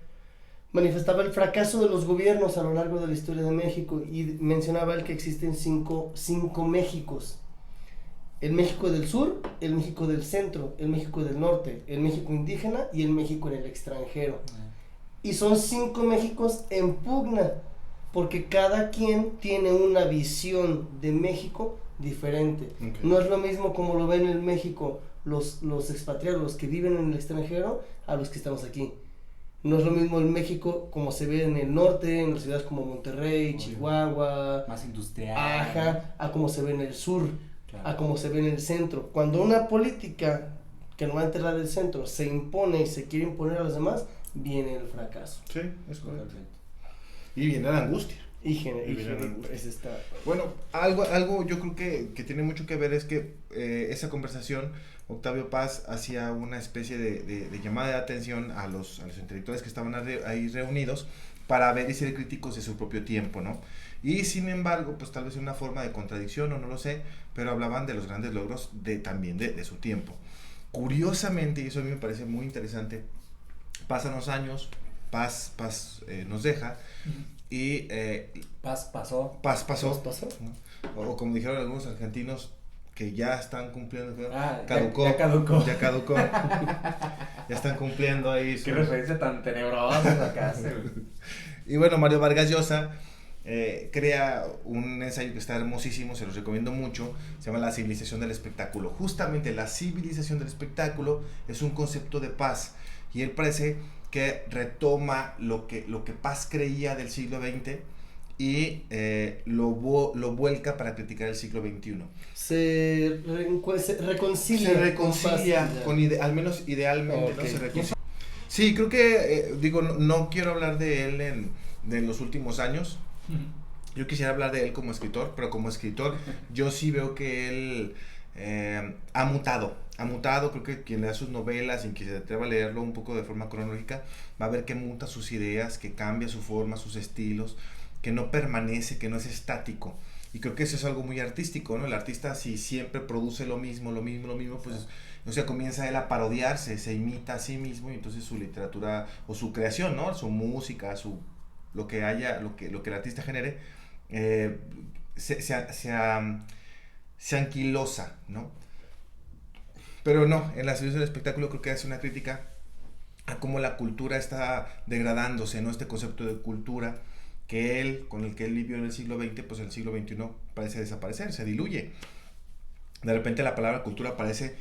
B: manifestaba el fracaso de los gobiernos a lo largo de la historia de México, y mencionaba el que existen cinco Méxicos: el México del sur, el México del centro, el México del norte, el México indígena y el México en el extranjero. Y son 5 Méxicos en pugna, porque cada quien tiene una visión de México diferente. Okay. No es lo mismo como lo ven en México los expatriados, los que viven en el extranjero, a los que estamos aquí. No es lo mismo en México como se ve en el norte, en las ciudades como Monterrey, Chihuahua,
A: más industrial,
B: a como se ve en el sur,
A: claro,
B: a como se ve en el centro. Cuando una política que no va a enterrar del centro se impone y se quiere imponer a los demás, viene el fracaso.
C: Sí, es correcto. Y viene la angustia. Bueno, algo yo creo que tiene mucho que ver es que esa conversación, Octavio Paz hacía una especie de llamada de atención a los intelectuales que estaban ahí reunidos para ver y ser críticos de su propio tiempo, ¿no? Y sin embargo, pues tal vez en una forma de contradicción o no lo sé, pero hablaban de los grandes logros también de su tiempo. Curiosamente, y eso a mí me parece muy interesante, pasan los años, Paz nos deja, y
A: Paz pasó,
C: ¿no? O como dijeron algunos argentinos que ya están cumpliendo,
A: ya caducó.
C: Ya están cumpliendo ahí
A: qué referencia tan tenebrosa acá.
C: Y bueno, Mario Vargas Llosa crea un ensayo que está hermosísimo, se los recomiendo mucho, se llama La civilización del espectáculo. Justamente la civilización del espectáculo es un concepto de Paz, y él parece que retoma lo que Paz creía del siglo XX y lo vuelca para criticar el siglo XXI.
B: Se reconcilia
C: al menos idealmente, ¿no? Se reconcilia. Sí, creo que, no quiero hablar de él de los últimos años. Yo quisiera hablar de él como escritor, pero como escritor yo sí veo que él ha mutado ha mutado. Creo que quien lea sus novelas y quien se atreva a leerlo un poco de forma cronológica va a ver que muta sus ideas, que cambia su forma, sus estilos, que no permanece, que no es estático. Y creo que eso es algo muy artístico, ¿no? El artista, si siempre produce lo mismo, pues, o sea, comienza él a parodiarse, se imita a sí mismo, y entonces su literatura o su creación, ¿no? Su música, lo que haya, lo que el artista genere, se anquilosa, ¿no? Pero no, en la serie del espectáculo creo que hace una crítica a cómo la cultura está degradándose, ¿no? Este concepto de cultura con el que él vivió en el siglo XX, pues en el siglo XXI parece desaparecer, se diluye. De repente la palabra cultura parece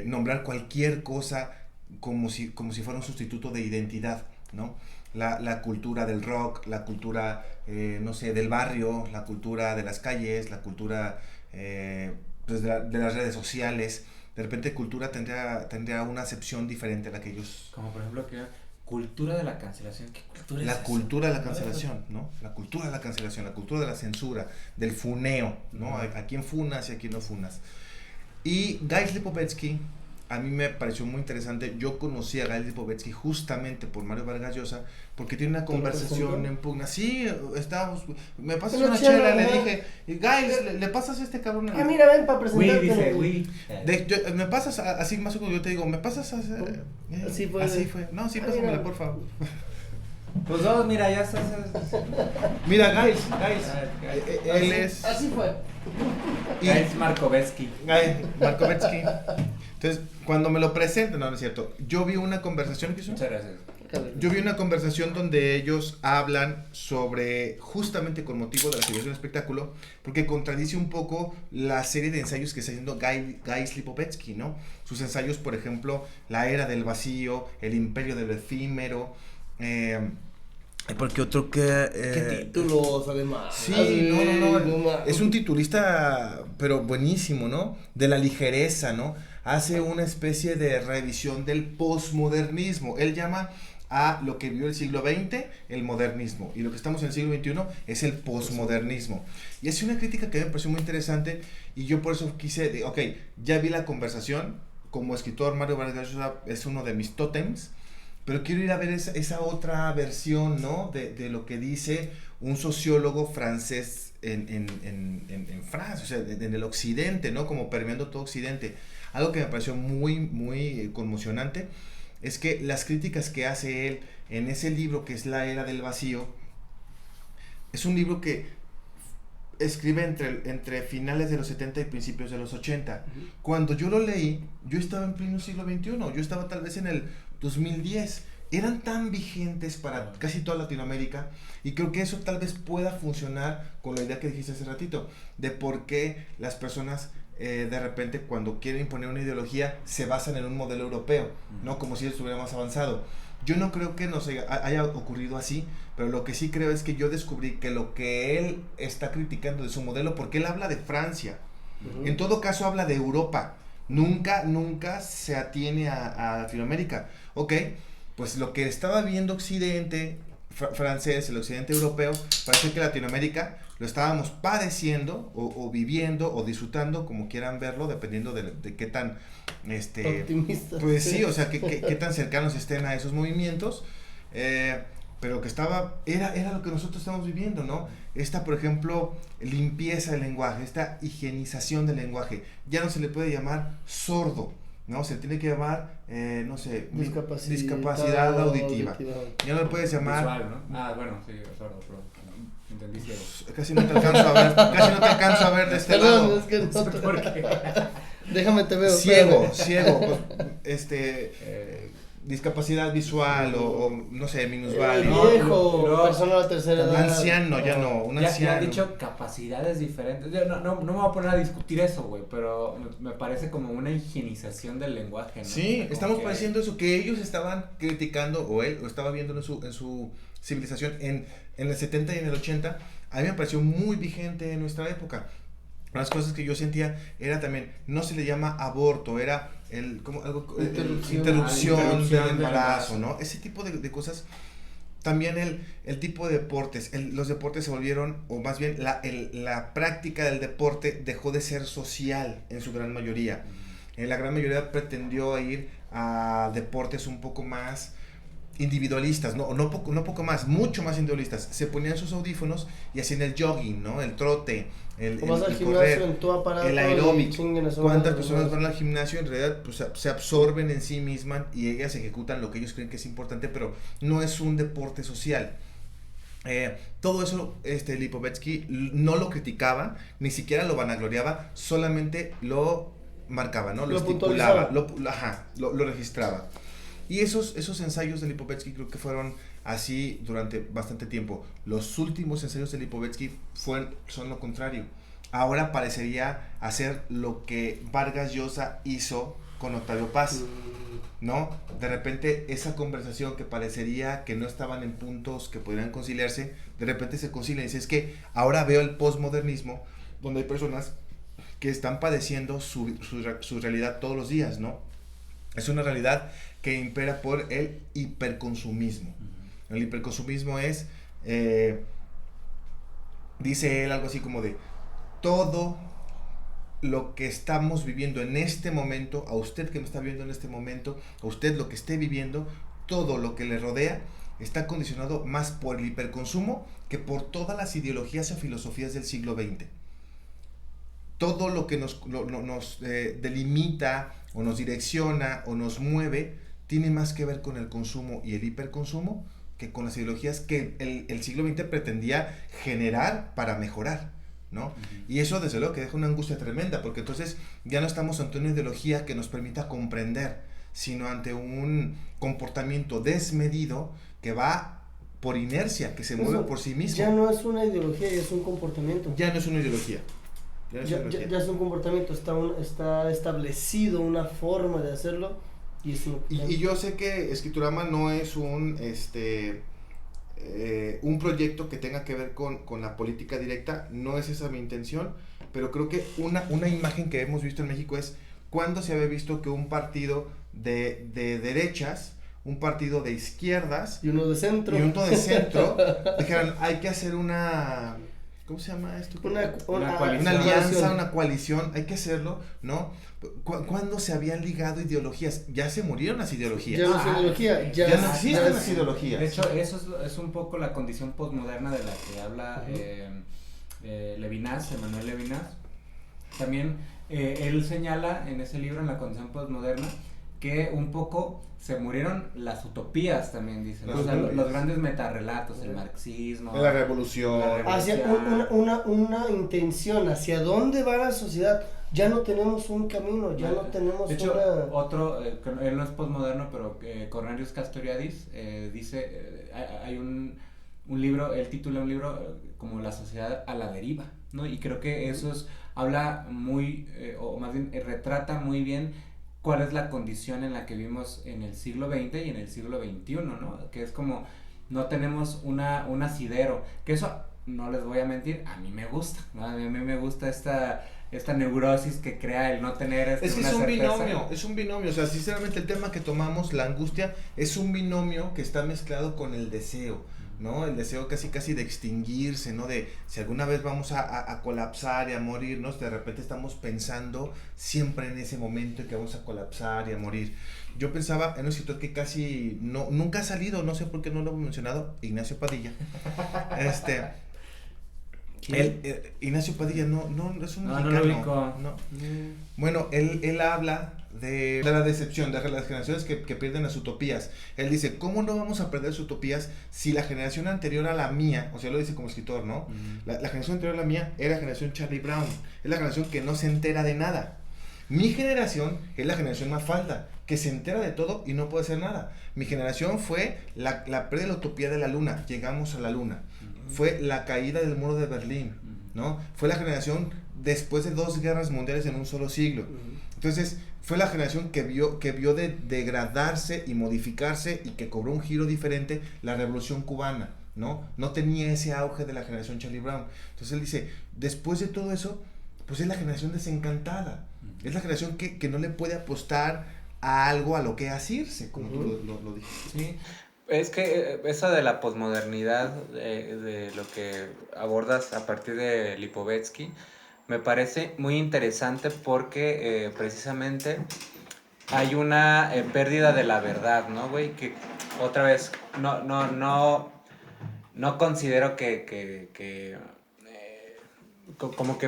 C: nombrar cualquier cosa como si fuera un sustituto de identidad, ¿no? La cultura del rock, la cultura, no sé, del barrio, la cultura de las calles, la cultura pues de las redes sociales. De repente cultura tendría una acepción diferente a la que ellos...
A: Como por ejemplo, que cultura de la cancelación. ¿Qué cultura es
C: La
A: esa?
C: cultura de la cancelación, ¿no? La cultura de la cancelación, la cultura de la censura, del funeo, ¿no? A quién funas y a quién no funas. Y Guy Lipovetsky, a mí me pareció muy interesante. Yo conocí a Guy Lipovetsky justamente por Mario Vargas Llosa, porque tiene una conversación en pugna. Sí, estábamos, me pasas una chela, le dije, Guy, le pasas a este cabrón.
B: Ah, mira, ven para presentarte.
A: Dice, uy.
C: Me pasas así más o menos, yo te digo, me pasas
B: Así fue.
C: Así fue. No, sí, pásamela, por favor.
A: Pues dos, mira, ya estás.
C: Mira, Guys, él es...
B: Así fue.
A: Es Markovetsky.
C: Markovetsky. Entonces, cuando me lo presentan, no es cierto, yo vi una conversación, ¿qué hizo?
A: Muchas gracias.
C: Yo vi una conversación donde ellos hablan sobre, justamente con motivo de la serie del espectáculo, porque contradice un poco la serie de ensayos que está haciendo Guy Lipovetsky, ¿no? Sus ensayos, por ejemplo, La Era del Vacío, El Imperio del Efímero, porque otro que...
B: Qué títulos, además.
C: Sí, no. Es un titulista, pero buenísimo, ¿no? De la ligereza, ¿no? Hace una especie de revisión del posmodernismo. Él llama a lo que vivió el siglo XX el modernismo, y lo que estamos en el siglo XXI es el posmodernismo. Y es una crítica que me pareció muy interesante, y yo por eso quise, ya vi la conversación. Como escritor, Mario Vargas Llosa es uno de mis tótems, pero quiero ir a ver esa otra versión, ¿no? De lo que dice un sociólogo francés en Francia, o sea, en el occidente, ¿no? Como permeando todo occidente. Algo que me pareció muy, muy conmocionante es que las críticas que hace él en ese libro que es La Era del Vacío, es un libro que escribe entre finales de los 70 y principios de los 80. Cuando yo lo leí, yo estaba en pleno siglo XXI, yo estaba tal vez en el 2010. Eran tan vigentes para casi toda Latinoamérica, y creo que eso tal vez pueda funcionar con la idea que dijiste hace ratito, de por qué las personas de repente cuando quieren imponer una ideología se basan en un modelo europeo, ¿no? Como si estuviera más avanzado. Yo no creo que nos haya ocurrido así, pero lo que sí creo es que yo descubrí que lo que él está criticando de su modelo, porque él habla de Francia, en todo caso habla de Europa, nunca se atiene a Latinoamérica. Pues lo que estaba viendo Occidente francés, el occidente europeo, parece que Latinoamérica lo estábamos padeciendo o viviendo o disfrutando, como quieran verlo, dependiendo de qué tan
B: optimistas.
C: Pues sí, o sea, qué tan cercanos estén a esos movimientos, pero que era lo que nosotros estamos viviendo, ¿no? Esta, por ejemplo, limpieza del lenguaje, esta higienización del lenguaje, ya no se le puede llamar sordo, ¿no? Se tiene que llamar, no sé, discapacidad auditiva. Ya no le puedes llamar...
A: Visual, ¿no? Bueno, sí, sordo, pero entendí ciego.
C: Casi no te alcanzo a ver de este lado.
B: Es que no sé por qué. Déjame te veo.
C: Ciego, pues, discapacidad visual o no sé, minusválido.
B: Viejo, persona de la tercera edad.
C: Anciano, ya no, un anciano.
A: Ya han dicho capacidades diferentes. Yo no me voy a poner a discutir eso, güey, pero me parece como una higienización del lenguaje, ¿no?
C: Sí,
A: como
C: estamos
A: que
C: pareciendo eso, que ellos estaban criticando, o él, o estaba viendo en su civilización en el 70 y en el 80, a mí me pareció muy vigente en nuestra época. Las cosas que yo sentía era también, no se le llama aborto, era interrupción del embarazo, ¿no? Ese tipo de cosas. También el tipo de deportes, los deportes se volvieron, o más bien la práctica del deporte dejó de ser social en su gran mayoría. En la gran mayoría pretendió ir a deportes un poco más individualistas, no poco más, mucho más individualistas. Se ponían sus audífonos y hacían el jogging, ¿no? El trote, el correr, el aeróbic. ¿Cuántas personas van al gimnasio? En realidad pues, se absorben en sí mismas y ellas ejecutan lo que ellos creen que es importante, pero no es un deporte social. Todo eso Lipovetsky no lo criticaba, ni siquiera lo vanagloriaba, solamente lo marcaba, ¿no? Lo estipulaba, lo registraba. Y esos ensayos de Lipovetsky creo que fueron así durante bastante tiempo. Los últimos ensayos de Lipovetsky son lo contrario. Ahora parecería hacer lo que Vargas Llosa hizo con Octavio Paz, ¿no? De repente esa conversación que parecería que no estaban en puntos que podrían conciliarse, de repente se concilian y dice, es que ahora veo el postmodernismo donde hay personas que están padeciendo su realidad todos los días, ¿no? Es una realidad que impera por el hiperconsumismo. El hiperconsumismo es, dice él algo así como de, todo lo que estamos viviendo en este momento, a usted que me está viendo en este momento, a usted lo que esté viviendo, todo lo que le rodea, está condicionado más por el hiperconsumo que por todas las ideologías o filosofías del siglo XX. Todo lo que nos delimita o nos direcciona o nos mueve tiene más que ver con el consumo y el hiperconsumo que con las ideologías que el siglo XX pretendía generar para mejorar, ¿no? Uh-huh. Y eso desde luego que deja una angustia tremenda, porque entonces ya no estamos ante una ideología que nos permita comprender, sino ante un comportamiento desmedido que va por inercia, que se mueve por sí mismo.
B: Ya no es una ideología, ya es un comportamiento.
C: Ya no es una ideología.
B: Ya es un comportamiento, está establecido una forma de hacerlo.
C: Y yo sé que Escriturama no es un proyecto que tenga que ver con la política directa, no es esa mi intención, pero creo que una imagen que hemos visto en México es cuando se había visto que un partido de derechas, un partido de izquierdas
B: y uno de centro
C: dijeran, hay que hacer una... ¿Cómo se llama esto?
B: Una
C: alianza, una coalición, hay que hacerlo, ¿no? ¿Cuándo se habían ligado ideologías? Ya se murieron las ideologías.
B: Ya no es ideología,
C: ya no existen las ideologías.
A: De hecho, eso es un poco la condición postmoderna de la que habla Levinas, Emmanuel Levinas. También él señala en ese libro, en la condición postmoderna, que un poco se murieron las utopías también, dicen, o sea, los grandes metarrelatos, el marxismo,
C: la revolución.
B: Hacia una intención, hacia dónde va la sociedad. Ya no tenemos un camino, ya no tenemos
A: de hecho, otro, él no es postmoderno, pero Cornelius Castoriadis dice, hay un libro, él titula un libro como La sociedad a la deriva, ¿no? Y creo que eso habla muy, o más bien retrata muy bien cuál es la condición en la que vivimos en el siglo XX y en el siglo XXI, ¿no? Que es como, no tenemos un asidero, que eso, no les voy a mentir, a mí me gusta, ¿no? A mí me gusta esta neurosis que crea el no tener
C: es que es un binomio, o sea, sinceramente el tema que tomamos, la angustia, es un binomio que está mezclado con el deseo, ¿no? El deseo casi de extinguirse, ¿no? De si alguna vez vamos a colapsar y a morirnos, de repente estamos pensando siempre en ese momento en que vamos a colapsar y a morir. Yo pensaba en un escritor que casi nunca ha salido, no sé por qué no lo he mencionado, Ignacio Padilla. Ignacio Padilla no es un mexicano.
A: No lo ubico.
C: No. Bueno, él habla de la decepción, de las generaciones que pierden las utopías. Él dice, ¿cómo no vamos a perder las utopías si la generación anterior a la mía, o sea, lo dice como escritor, ¿no? La generación anterior a la mía era la generación Charlie Brown, es la generación que no se entera de nada. Mi generación es la generación Mafalda, que se entera de todo y no puede hacer nada. Mi generación fue la pérdida de la utopía de la luna, llegamos a la luna. Fue la caída del muro de Berlín, ¿no? Fue la generación después de 2 guerras mundiales en un solo siglo. Entonces, fue la generación que vio de degradarse y modificarse y que cobró un giro diferente la Revolución Cubana, ¿no? No tenía ese auge de la generación Charlie Brown. Entonces él dice, después de todo eso, pues es la generación desencantada. Es la generación que no le puede apostar a algo a lo que asirse, como tú lo dijiste.
A: Sí. Es que eso de la posmodernidad, de lo que abordas a partir de Lipovetsky, me parece muy interesante porque precisamente hay una pérdida de la verdad, ¿no, güey? Que otra vez, no considero como que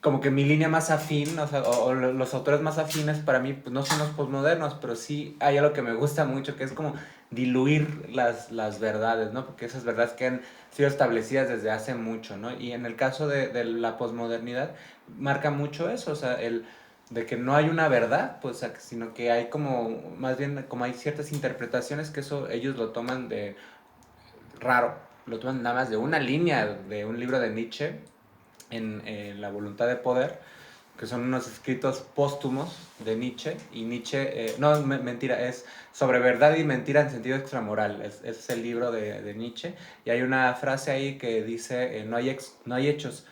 A: como que mi línea más afín, o sea, o los autores más afines para mí, pues no son los posmodernos, pero sí hay algo que me gusta mucho, que es como diluir las verdades, ¿no? Porque esas verdades que han sido establecidas desde hace mucho, ¿no? Y en el caso de la posmodernidad, marca mucho eso, o sea, de que no hay una verdad, pues, sino que hay como, más bien, como hay ciertas interpretaciones que eso ellos lo toman de raro, lo toman nada más de una línea de un libro de Nietzsche, en La voluntad de poder, que son unos escritos póstumos de Nietzsche, y Nietzsche, no, mentira, es sobre verdad y mentira en sentido extramoral, es el libro de Nietzsche, y hay una frase ahí que dice, no hay hechos,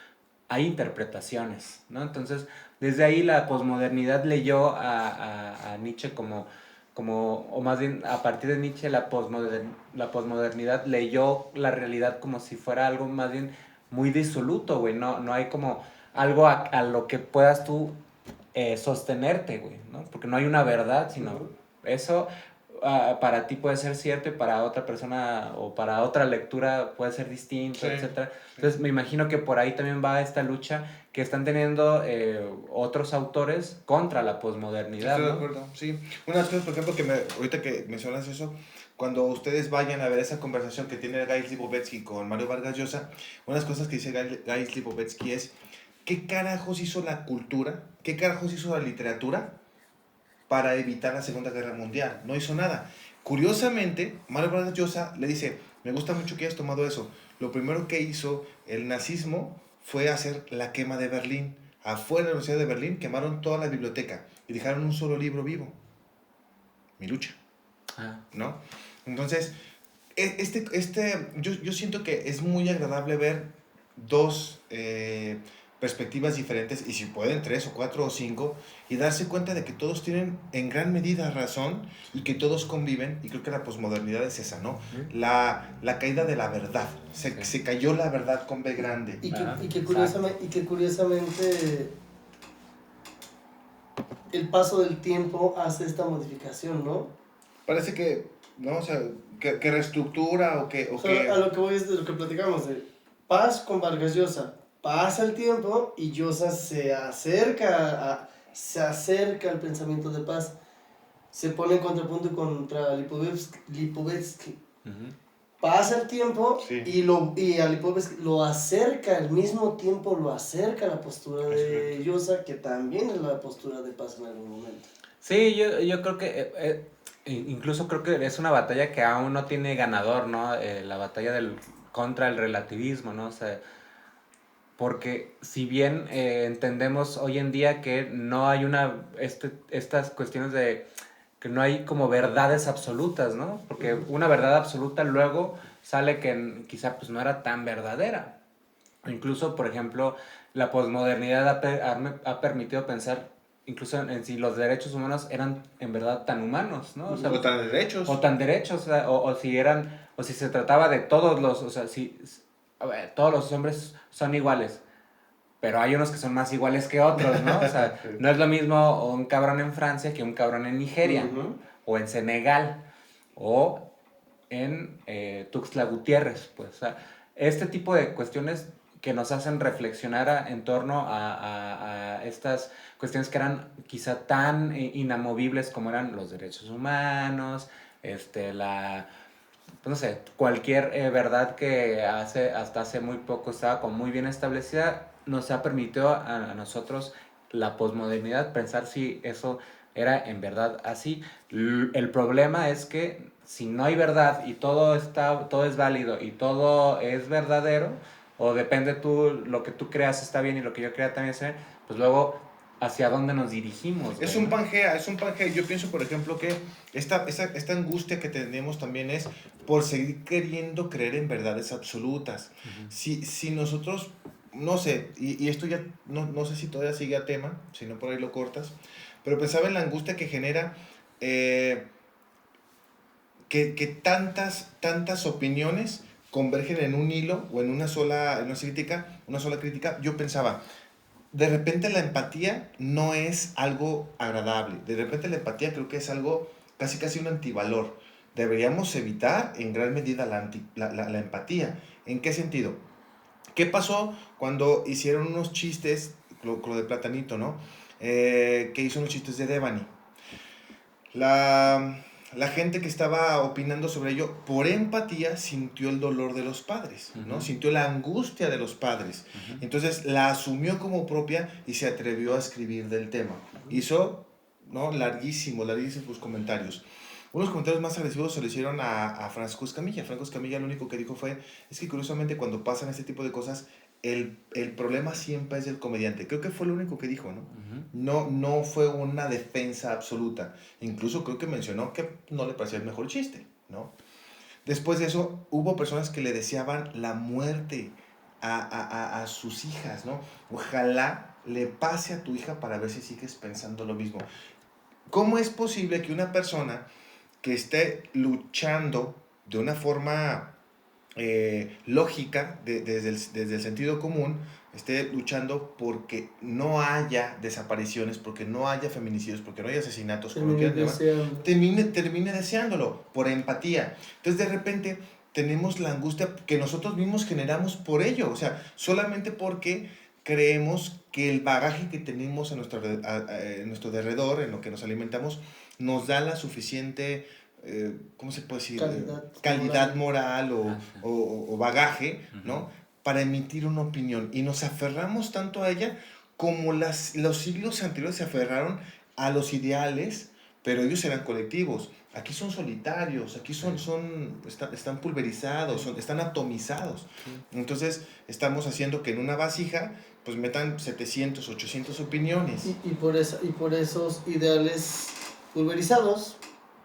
A: hay interpretaciones, ¿no? Entonces, desde ahí la posmodernidad leyó a Nietzsche o más bien a partir de Nietzsche la posmodernidad leyó la realidad como si fuera algo más bien muy disoluto, güey, no hay como algo a lo que puedas tú sostenerte, güey, ¿no? Porque no hay una verdad, sino eso para ti puede ser cierto y para otra persona o para otra lectura puede ser distinto,
C: Sí,
A: etcétera.
C: sí.
A: Entonces me imagino que por ahí también va esta lucha que están teniendo otros autores contra la posmodernidad,
C: Estoy de
A: ¿no?
C: acuerdo, sí. Unas cosas, por ejemplo, ahorita que mencionas eso, cuando ustedes vayan a ver esa conversación que tiene Gais Lipovetsky con Mario Vargas Llosa, unas cosas que dice Gais Lipovetsky es, ¿qué carajos hizo la cultura? ¿Qué carajos hizo la literatura para evitar la Segunda Guerra Mundial? No hizo nada. Curiosamente, Mario Vargas Llosa le dice, me gusta mucho que hayas tomado eso. Lo primero que hizo el nazismo fue hacer la quema de Berlín. Afuera de la Universidad de Berlín quemaron toda la biblioteca y dejaron un solo libro vivo. Mi lucha,
A: Ah.
C: ¿no? Entonces, yo siento que es muy agradable ver dos perspectivas diferentes, y si pueden 3 o 4 o 5, y darse cuenta de que todos tienen en gran medida razón y que todos conviven, y creo que la posmodernidad es esa, ¿no? La caída de la verdad, se cayó la verdad con B grande.
B: Y que curiosamente el paso del tiempo hace esta modificación, ¿no?
C: Parece que, ¿no? O sea, que reestructura o que...
B: A lo que voy es de lo que platicamos, de Paz con Vargas Llosa. Pasa el tiempo y Llosa se acerca al pensamiento de Paz. Se pone en contrapunto contra Lipovetsky. Pasa el tiempo,
C: Sí.
B: y a Lipovetsky lo acerca, al mismo tiempo lo acerca a la postura de Llosa, que también es la postura de Paz en algún momento.
A: Sí, yo creo que incluso creo que es una batalla que aún no tiene ganador, ¿no? La batalla contra el relativismo, ¿no? O sea, porque si bien entendemos hoy en día que no hay estas cuestiones de que no hay como verdades absolutas, ¿no? Porque una verdad absoluta luego sale que quizá pues no era tan verdadera. Incluso, por ejemplo, la posmodernidad ha permitido pensar incluso en si los derechos humanos eran en verdad tan humanos, ¿no?
C: O tan derechos.
A: O tan derechos, o sea, o si se trataba de todos o sea, a ver, todos los hombres son iguales, pero hay unos que son más iguales que otros, ¿no? O sea, no es lo mismo un cabrón en Francia que un cabrón en Nigeria, o en Senegal, o en Tuxtla Gutiérrez, pues, o sea, este tipo de cuestiones que nos hacen reflexionar en torno a estas cuestiones que eran quizá tan inamovibles como eran los derechos humanos, pues no sé, cualquier verdad que hasta hace muy poco estaba como muy bien establecida, nos ha permitido a nosotros la posmodernidad pensar si eso era en verdad así. El problema es que si no hay verdad y todo es válido y todo es verdadero, o depende lo que tú creas está bien y lo que yo crea también está bien, pues luego hacia dónde nos dirigimos.
C: Es un Pangea. Yo pienso, por ejemplo, que esta angustia que tenemos también es por seguir queriendo creer en verdades absolutas. Si nosotros, no sé, y esto ya no sé si todavía sigue a tema, si no por ahí lo cortas, pero pensaba en la angustia que genera que tantas opiniones convergen en un hilo o en una sola crítica, yo pensaba, de repente la empatía no es algo agradable, de repente la empatía creo que es algo casi un antivalor. Deberíamos evitar en gran medida la empatía. ¿En qué sentido? ¿Qué pasó cuando hicieron unos chistes, lo de Platanito, ¿no? Que hizo unos chistes de Devani. La gente que estaba opinando sobre ello, por empatía, sintió el dolor de los padres, ¿no? Sintió la angustia de los padres. Entonces la asumió como propia y se atrevió a escribir del tema. Hizo, ¿no? larguísimos comentarios. Unos comentarios más agresivos se lo hicieron a Francisco Escamilla. Francisco Escamilla lo único que dijo fue, es que curiosamente cuando pasan este tipo de cosas, el problema siempre es del comediante. Creo que fue lo único que dijo, ¿no? No fue una defensa absoluta. Incluso creo que mencionó que no le parecía el mejor chiste, ¿no? Después de eso, hubo personas que le deseaban la muerte a sus hijas, ¿no? Ojalá le pase a tu hija para ver si sigues pensando lo mismo. ¿Cómo es posible que una persona que esté luchando de una forma lógica, desde el sentido común, esté luchando porque no haya desapariciones, porque no haya feminicidios, porque no haya asesinatos, como quieran llamar, termine deseándolo por empatía? Entonces de repente tenemos la angustia que nosotros mismos generamos por ello, o sea, solamente porque creemos que el bagaje que tenemos a nuestro alrededor, en lo que nos alimentamos, nos da la suficiente, ¿cómo se puede decir? Calidad moral o bagaje, ¿no? Para emitir una opinión. Y nos aferramos tanto a ella como los siglos anteriores se aferraron a los ideales, pero ellos eran colectivos. Aquí son solitarios, aquí están pulverizados, están atomizados. Entonces estamos haciendo que en una vasija pues metan 700, 800 opiniones.
B: Y por esos ideales pulverizados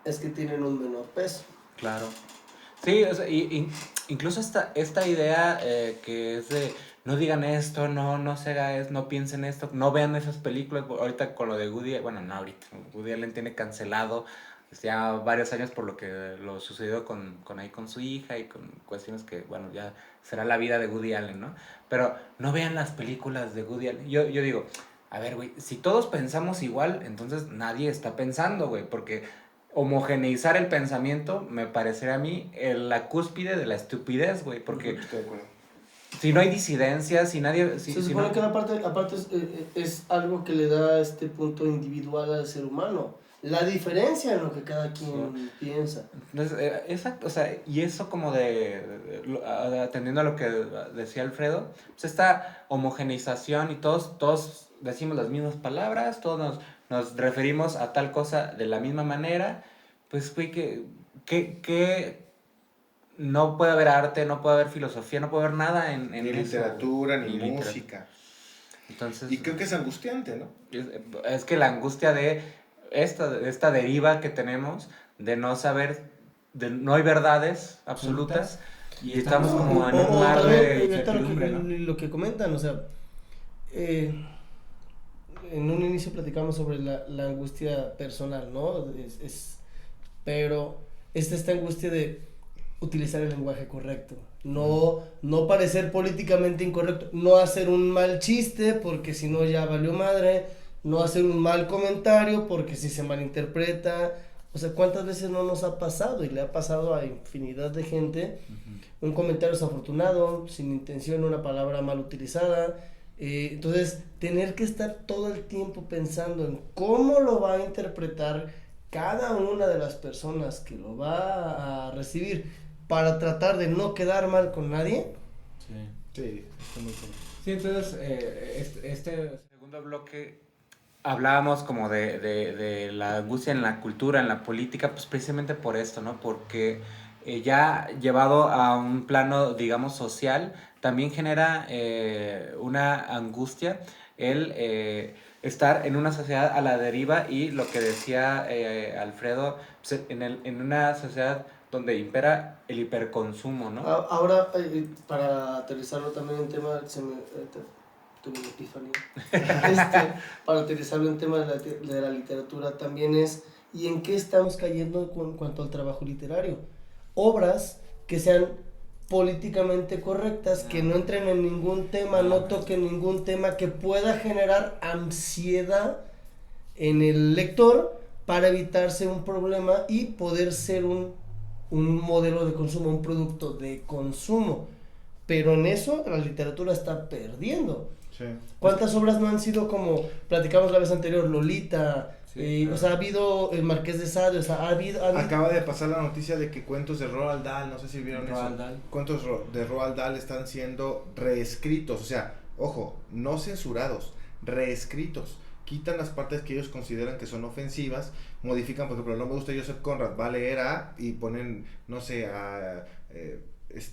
B: es que tienen un menor peso.
A: Claro. Sí, o sea, incluso esta idea que es de no digan esto, no se haga esto, no piensen esto, no vean esas películas. Ahorita con lo de Woody Allen tiene cancelado ya varios años por lo sucedido con su hija y con cuestiones que, bueno, ya será la vida de Woody Allen, ¿no? Pero no vean las películas de Woody Allen. Yo digo, a ver, güey, si todos pensamos igual, entonces nadie está pensando, güey, porque homogeneizar el pensamiento me parecería a mí la cúspide de la estupidez, güey, porque si no hay disidencia, si nadie...
B: Se supone que aparte es algo que le da este punto individual al ser humano, la diferencia en lo que cada quien piensa.
A: Entonces, exacto, o sea, y eso como atendiendo a lo que decía Alfredo, pues esta homogeneización y todos decimos las mismas palabras, todos nos referimos a tal cosa de la misma manera, pues güey, que no puede haber arte, no puede haber filosofía, no puede haber nada en
C: ni
A: eso,
C: literatura, ni música.
A: Entonces,
C: y creo que es angustiante, ¿no?
A: Es que la angustia de esta deriva que tenemos de no saber, de no hay verdades absolutas y estamos como en un mar de incertidumbre, ¿no?
B: Lo que comentan, o sea, en un inicio platicamos sobre la angustia personal, ¿no? Pero esta angustia de utilizar el lenguaje correcto, no parecer políticamente incorrecto, no hacer un mal chiste porque si no ya valió madre, no hacer un mal comentario porque si se malinterpreta. O sea, ¿cuántas veces no nos ha pasado? Y le ha pasado a infinidad de gente. Un comentario desafortunado, sin intención, una palabra mal utilizada. Entonces, tener que estar todo el tiempo pensando en cómo lo va a interpretar cada una de las personas que lo va a recibir para tratar de no quedar mal con nadie.
C: Sí, está muy claro.
A: Sí, entonces, este segundo bloque hablábamos como de la angustia en la cultura, en la política, pues precisamente por esto, ¿no? Porque ya llevado a un plano, digamos, social, también genera una angustia el estar en una sociedad a la deriva y lo que decía Alfredo, pues, en una sociedad donde impera el hiperconsumo, ¿no?
B: Ahora, para aterrizarlo también en tema, tuve una epifanía. Para aterrizarlo en tema de la literatura también es, ¿y en qué estamos cayendo en cuanto al trabajo literario? Obras que sean políticamente correctas, que no entren en ningún tema, no toquen ningún tema que pueda generar ansiedad en el lector para evitarse un problema y poder ser un modelo de consumo, un producto de consumo. Pero en eso la literatura está perdiendo.
C: Sí.
B: ¿Cuántas obras no han sido como platicamos la vez anterior, Lolita?
A: Sí, claro.
B: O sea, ha habido El Marqués de Sade, o sea, ha habido...
C: Acaba de pasar la noticia de que cuentos de Roald Dahl, no sé si vieron
A: Roald
C: eso.
A: Dahl.
C: Cuentos de Roald Dahl están siendo reescritos, o sea, ojo, no censurados, reescritos. Quitan las partes que ellos consideran que son ofensivas, modifican, por ejemplo, no me gusta Joseph Conrad, va a leer a y ponen, no sé, a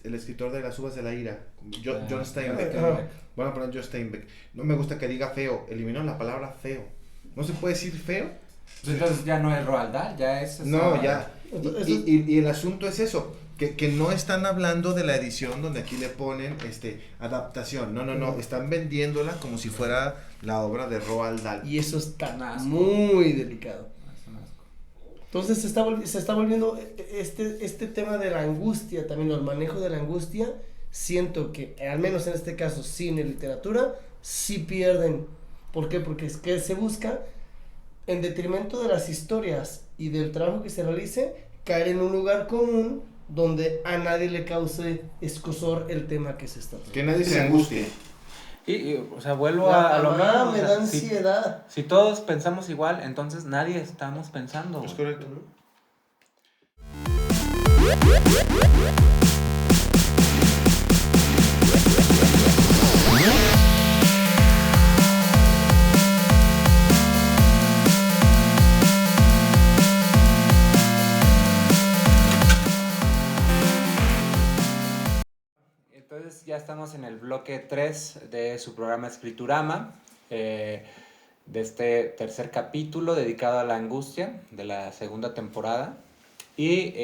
C: el escritor de Las uvas de la ira, John Steinbeck. Van a poner John Steinbeck. No me gusta que diga feo, eliminó la palabra feo. No se puede decir feo.
A: Pues entonces ya no es Roald Dahl, ya es...
C: No, ya. Y el asunto es eso, que no están hablando de la edición donde aquí le ponen adaptación. No, están vendiéndola como si fuera la obra de Roald Dahl.
B: Y eso está
A: Asco.
B: muy delicado.
A: Es un asco.
B: Entonces se está volviendo este tema de la angustia, también el manejo de la angustia. Siento que, al menos en este caso, cine y literatura, sí pierden. ¿Por qué? Porque es que se busca, en detrimento de las historias y del trabajo que se realice, caer en un lugar común donde a nadie le cause escozor el tema que se está tratando.
C: Que nadie se angustie.
A: O sea, vuelvo a lo mismo. O
B: Me
A: sea,
B: da ansiedad.
A: si todos pensamos igual, entonces nadie estamos pensando.
C: Es
A: güey.
C: correcto.
A: Entonces ya estamos en el bloque 3 de su programa Escriturama, de este tercer capítulo dedicado a la angustia de la segunda temporada. Y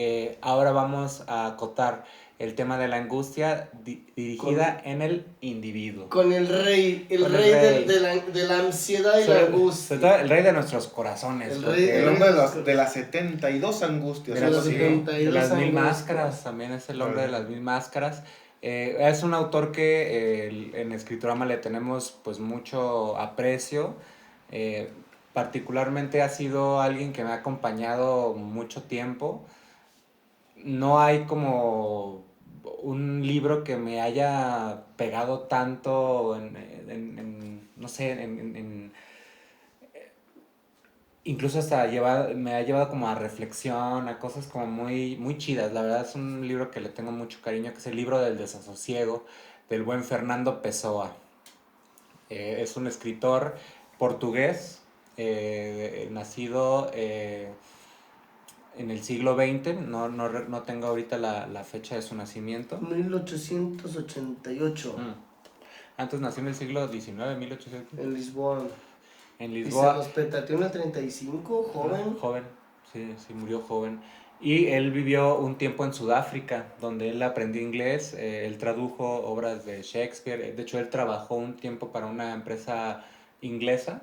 A: ahora vamos a acotar el tema de la angustia dirigida en el individuo.
B: Con el rey,
A: Con el
B: rey
A: rey.
B: De la ansiedad y la
A: Sobre
B: angustia.
A: todo el rey de nuestros corazones.
B: El
A: porque-
B: rey
C: El hombre de las 72 angustias.
A: de
B: de
C: algo
B: las
C: así.
B: 72
A: de las 1000
B: angustias.
A: máscaras, también es el hombre de las 1000 máscaras. Es un autor que en Escriturama le tenemos pues mucho aprecio. Particularmente ha sido alguien que me ha acompañado mucho tiempo. No hay como un libro que me haya pegado tanto no sé, incluso hasta me ha llevado como a reflexión, a cosas como muy, muy chidas. La verdad es un libro que le tengo mucho cariño, que es el libro del desasosiego, del buen Fernando Pessoa. Es un escritor portugués, nacido en el siglo XX, no tengo ahorita la fecha de su nacimiento.
B: 1888,
A: Antes nació en el siglo XIX, 1800.
B: en Lisboa.
A: En
B: Y se
A: Lisboa.
B: nos petateó en el 35, joven.
A: Joven, sí, murió joven. Y él vivió un tiempo en Sudáfrica, donde él aprendió inglés, él tradujo obras de Shakespeare, de hecho él trabajó un tiempo para una empresa inglesa,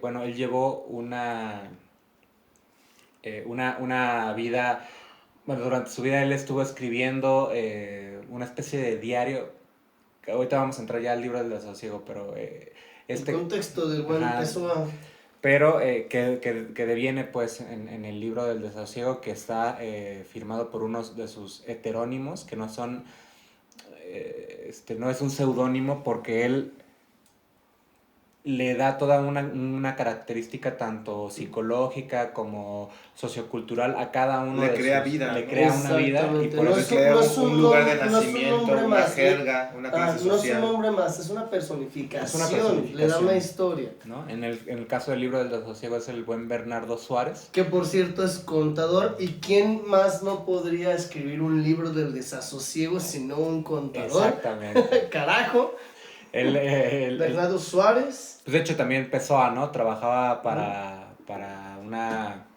A: bueno, él llevó una vida, bueno, durante su vida él estuvo escribiendo una especie de diario, que ahorita vamos a entrar ya al libro del desasosiego, pero
B: El contexto del buen
A: Ajá.
B: Pessoa.
A: pero que deviene pues en el libro del desasosiego, que está firmado por uno de sus heterónimos, que no son, no es un seudónimo, porque él le da toda una característica tanto psicológica como sociocultural a cada uno
C: Le
A: de
C: crea
A: sus,
C: vida,
A: le
C: ¿no?
A: crea una vida, y
B: Exactamente.
A: por
B: No
A: eso
B: es
C: Le crea
B: no es
C: un lugar de
B: no es un
C: nacimiento,
B: nombre
C: una
B: más,
C: jerga, una clase
B: no es
C: social.
B: un nombre más, es una personificación,
A: Es una personificación.
B: le da una historia.
A: ¿no? En el caso del libro del desasosiego es el buen Bernardo Suárez.
B: Que por cierto es contador, y quién más no podría escribir un libro del desasosiego sino un contador.
A: Exactamente.
B: Carajo, Bernardo Suárez.
A: Pues de hecho también Pessoa, ¿no? Trabajaba para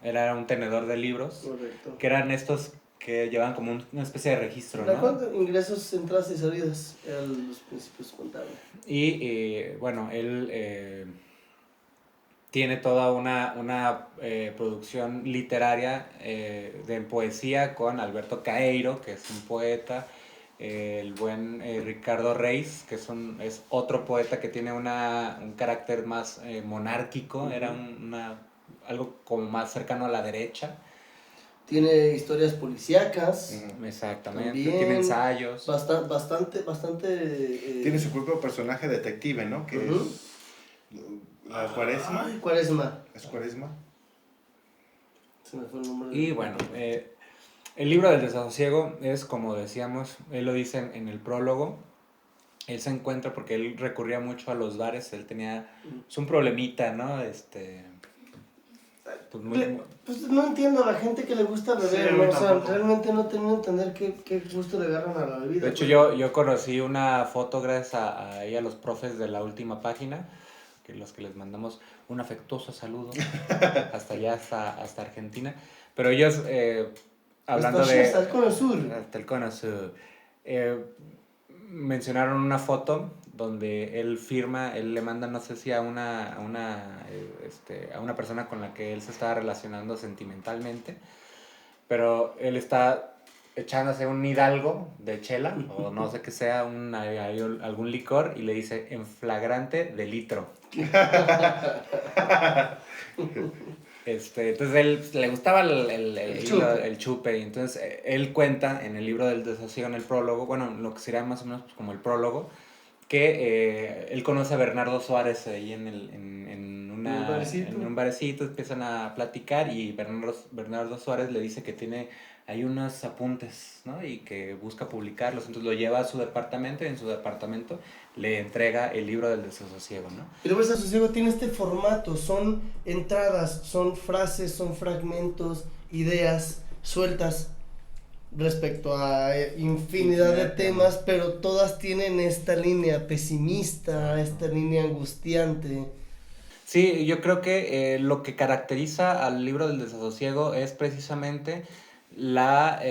A: era un tenedor de libros,
B: Correcto.
A: que eran estos que llevaban como una especie de registro,
B: ¿De
A: ¿no?
B: cuánto ingresos, entradas y salidas eran los principios contables?
A: Y bueno, él tiene toda una producción literaria de poesía con Alberto Caeiro, que es un poeta, el buen Ricardo Reis, que es otro poeta que tiene un carácter más monárquico, era algo como más cercano a la derecha.
B: Tiene historias policíacas.
A: Exactamente,
B: También,
A: tiene ensayos.
B: Bastante.
C: Tiene su propio personaje detective, ¿no? Que es la Cuaresma.
B: Ay, Cuaresma.
C: ¿Es Cuaresma?
B: Se me fue el nombre.
A: Y bueno, el libro del desasosiego es, como decíamos, él lo dice en el prólogo, él se encuentra porque él recurría mucho a los bares, él tenía un problemita, ¿no?
B: Pues no entiendo a la gente que le gusta beber,
C: Sí,
B: ¿no? O sea,
C: tampoco.
B: realmente no termino de entender qué gusto le agarran a la bebida.
A: De hecho, yo conocí una foto gracias a los profes de la última página, que los que les mandamos un afectuoso saludo hasta allá, hasta Argentina. Pero ellos, hablando
B: Hasta el Cono Sur.
A: hasta el Cono Sur, mencionaron una foto donde él le manda, no sé si a una persona con la que él se estaba relacionando sentimentalmente, pero él está echándose un hidalgo de chela, o no sé qué sea, algún licor, y le dice, en flagrante de litro. Entonces él le gustaba el chupe, y entonces él cuenta en el libro del desasosiego, en el prólogo, bueno, lo que sería más o menos pues, como el prólogo, que él conoce a Bernardo Suárez ahí en un barecito, empiezan a platicar y Bernardo Suárez le dice que tiene ahí unos apuntes, ¿no? Y que busca publicarlos, entonces lo lleva a su departamento y en su departamento le entrega el libro del desasosiego, ¿no?
B: El libro del desasosiego tiene este formato, son entradas, son frases, son fragmentos, ideas sueltas respecto a infinidad de temas, pero todas tienen esta línea pesimista, esta línea angustiante.
A: Sí, yo creo que lo que caracteriza al libro del desasosiego es precisamente la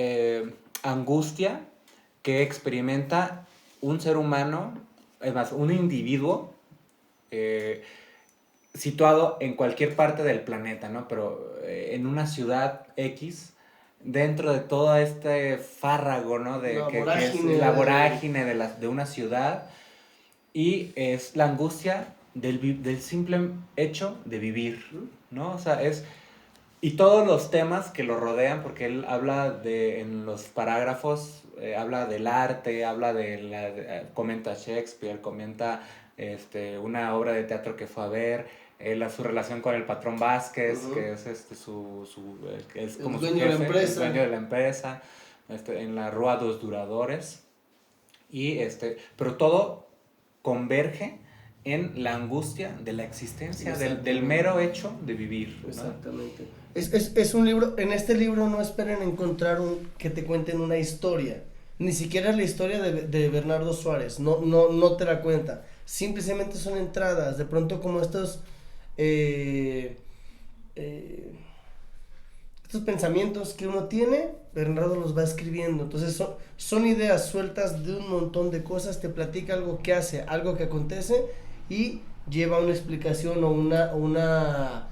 A: angustia que experimenta un ser humano, es más, un individuo situado en cualquier parte del planeta, ¿no? Pero en una ciudad X, dentro de todo este fárrago, ¿no? Que es la vorágine de una ciudad, y es la angustia del simple hecho de vivir, ¿no? O sea, y todos los temas que lo rodean, porque él habla en los parágrafos, habla del arte, comenta Shakespeare, comenta una obra de teatro que fue a ver, su relación con el patrón Vázquez, que es es como su jefe, el dueño de la empresa, en la Rúa dos Duradores, pero todo converge en la angustia de la existencia, del mero hecho de vivir, ¿no?
B: Exactamente. Es un libro, en este libro no esperen encontrar que te cuenten una historia, ni siquiera la historia de Bernardo Suárez, no te la cuenta, simplemente son entradas, de pronto como estos pensamientos que uno tiene, Bernardo los va escribiendo, entonces son ideas sueltas de un montón de cosas, te platica algo que hace, algo que acontece y lleva una explicación o una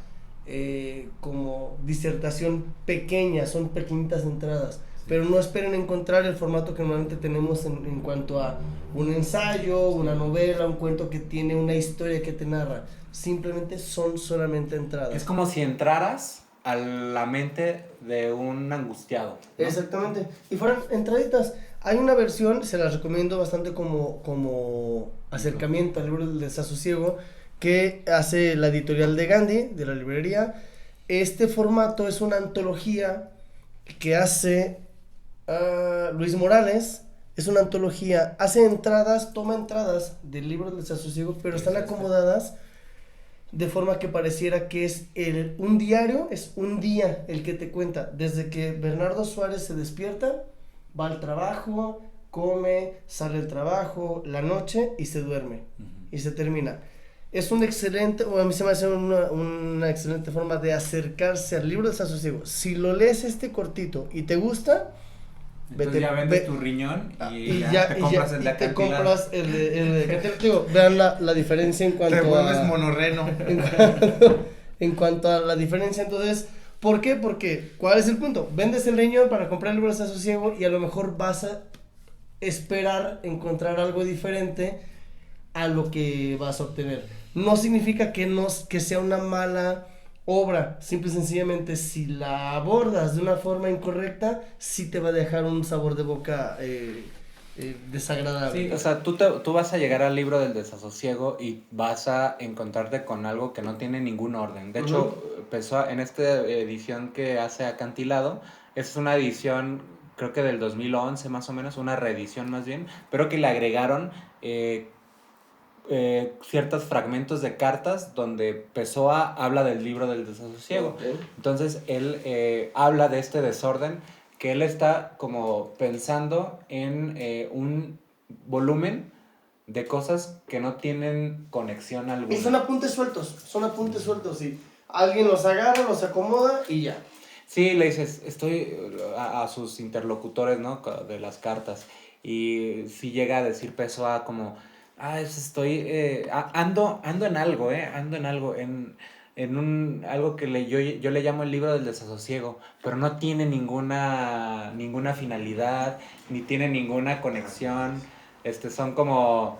B: como disertación pequeña, son pequeñitas entradas, pero no esperen encontrar el formato que normalmente tenemos en cuanto a un ensayo, una novela, un cuento que tiene una historia que te narra, simplemente son solamente entradas.
A: Es como si entraras a la mente de un angustiado, ¿no?
B: Exactamente, y fueran entraditas. Hay una versión, se las recomiendo bastante como acercamiento al libro del desasosiego, que hace la editorial de Gandhi, de la librería. Este formato es una antología que hace Luis Morales, es una antología, toma entradas del libro del desasosiego, pero están acomodadas de forma que pareciera que es un diario, es un día el que te cuenta, desde que Bernardo Suárez se despierta, va al trabajo, come, sale del trabajo, la noche y se duerme, y se termina. Es un excelente, o a mí se me hace una excelente forma de acercarse al libro del desasosiego. Si lo lees cortito y te gusta,
A: entonces ya vendes tu riñón y ya te compras el de
B: te compras el de digo, vean la diferencia en cuanto
C: te vuelves
B: a
C: monorreno.
B: en cuanto a la diferencia. Entonces, ¿por qué? Porque, ¿cuál es el punto? Vendes el riñón para comprar el libro de desasosiego y a lo mejor vas a esperar encontrar algo diferente a lo que vas a obtener. No significa que sea una mala obra, simple y sencillamente si la abordas de una forma incorrecta, sí te va a dejar un sabor de boca desagradable.
A: Sí, o sea, tú vas a llegar al libro del desasosiego y vas a encontrarte con algo que no tiene ningún orden. De hecho, Pessoa, en esta edición que hace Acantilado, es una edición, creo que del 2011 más o menos, una reedición más bien, pero que le agregaron ciertos fragmentos de cartas donde Pessoa habla del libro del desasosiego.
B: Okay.
A: Entonces, él habla de este desorden que él está como pensando en un volumen de cosas que no tienen conexión alguna.
B: Y son apuntes sueltos, y alguien los agarra, los acomoda y ya.
A: Sí, le dices, estoy a sus interlocutores, ¿no? De las cartas. Y sí llega a decir Pessoa como, ando en algo, ando en algo, en algo que yo le llamo el libro del desasosiego, pero no tiene ninguna finalidad, ni tiene ninguna conexión, son como,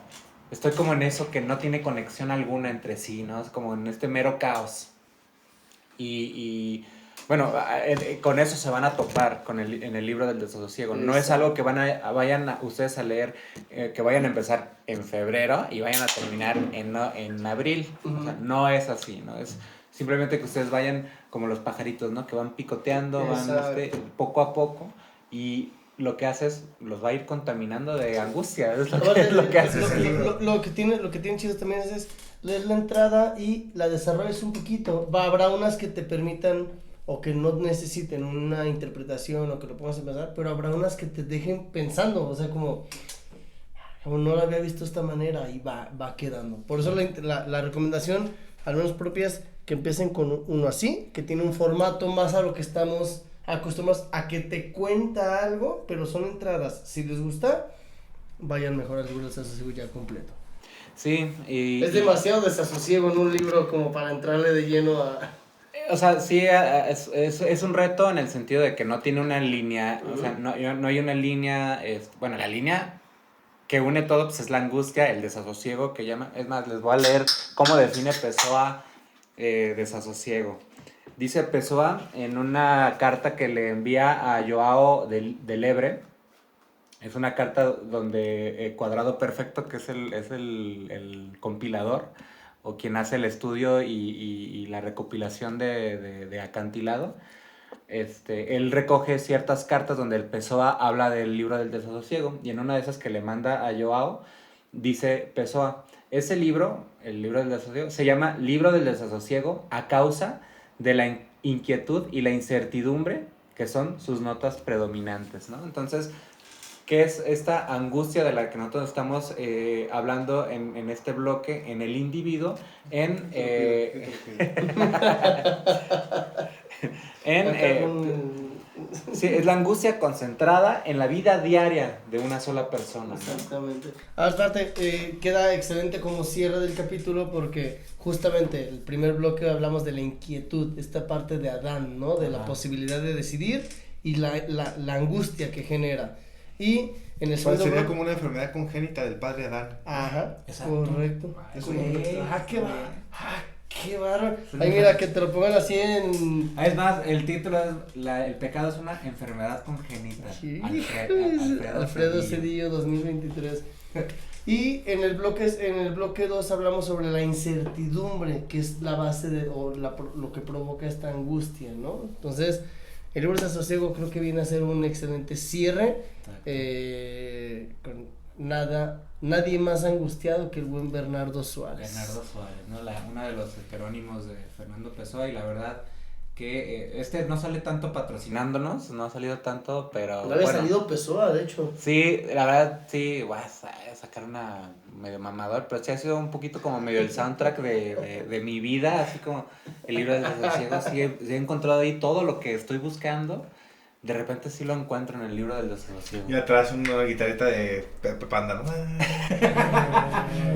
A: estoy como en eso que no tiene conexión alguna entre sí, ¿no? Es como en este mero caos. Y bueno, con eso se van a topar en el libro del desasosiego. No es algo que vayan ustedes a leer, que vayan a empezar en febrero y vayan a terminar en abril. Uh-huh. O sea, no es así, ¿no? Es simplemente que ustedes vayan como los pajaritos, ¿no? Que van picoteando, van poco a poco, y lo que hace es los va a ir contaminando de angustia. Es lo que hace ese libro.
B: Lo que tiene chido también es leer la entrada y la desarrolles un poquito. Habrá unas que te permitan o que no necesiten una interpretación o que lo pongas a pensar, pero habrá unas que te dejen pensando, o sea, como no lo había visto de esta manera y va quedando. Por eso la recomendación, al menos propias, que empiecen con uno así, que tiene un formato más a lo que estamos acostumbrados, a que te cuenta algo, pero son entradas. Si les gusta, vayan mejor al libro del desasosiego ya completo.
A: Sí,
B: es demasiado desasosiego en un libro como para entrarle de lleno a...
A: O sea, sí, es un reto en el sentido de que no tiene una línea, o sea, no hay una línea, bueno, la línea que une todo pues es la angustia, el desasosiego que llama. Es más, les voy a leer cómo define Pessoa desasosiego. Dice Pessoa en una carta que le envía a Joao de Lebre. Es una carta donde Cuadrado Perfecto, que es el compilador, o quien hace el estudio y la recopilación de Acantilado, él recoge ciertas cartas donde el Pessoa habla del libro del desasosiego, y en una de esas que le manda a Joao, dice Pessoa, ese libro, el libro del desasosiego, se llama Libro del Desasosiego a causa de la inquietud y la incertidumbre que son sus notas predominantes, ¿no? Entonces, ¿qué es esta angustia de la que nosotros estamos hablando en este bloque, en el individuo, sí, es la angustia concentrada en la vida diaria de una sola persona, ¿no?
B: Exactamente. Aparte, queda excelente como cierre del capítulo porque justamente el primer bloque hablamos de la inquietud, esta parte de Adán, ¿no? De la posibilidad de decidir y la angustia que genera. Y en el segundo
C: sería como una enfermedad congénita del padre Adán.
B: Ajá,
A: exacto.
B: Correcto. Qué bárbaro.
A: Sí.
B: Ay, mira, que te lo pongan así en...
A: Es más, el título es el pecado es una enfermedad congénita.
B: Sí.
A: Alfredo
B: Cedillo 2023. Y en el bloque 2 hablamos sobre la incertidumbre, que es la base lo que provoca esta angustia, ¿no? Entonces, el libro de desasosiego creo que viene a ser un excelente cierre. Con nadie más angustiado que el buen Bernardo Suárez.
A: Bernardo Suárez, ¿no? Uno de los heterónimos de Fernando Pessoa, y la verdad que no sale tanto patrocinándonos, no ha salido tanto, pero
B: no había salido Pessoa, de hecho.
A: Sí, la verdad, sí, voy a sacar una medio mamador, pero sí ha sido un poquito como medio el soundtrack de mi vida, así como el libro de desasosiego, sí he encontrado ahí todo lo que estoy buscando, de repente sí lo encuentro en el libro del desasosiego.
C: Y atrás una guitarrita de Pepe Panda, ¿no?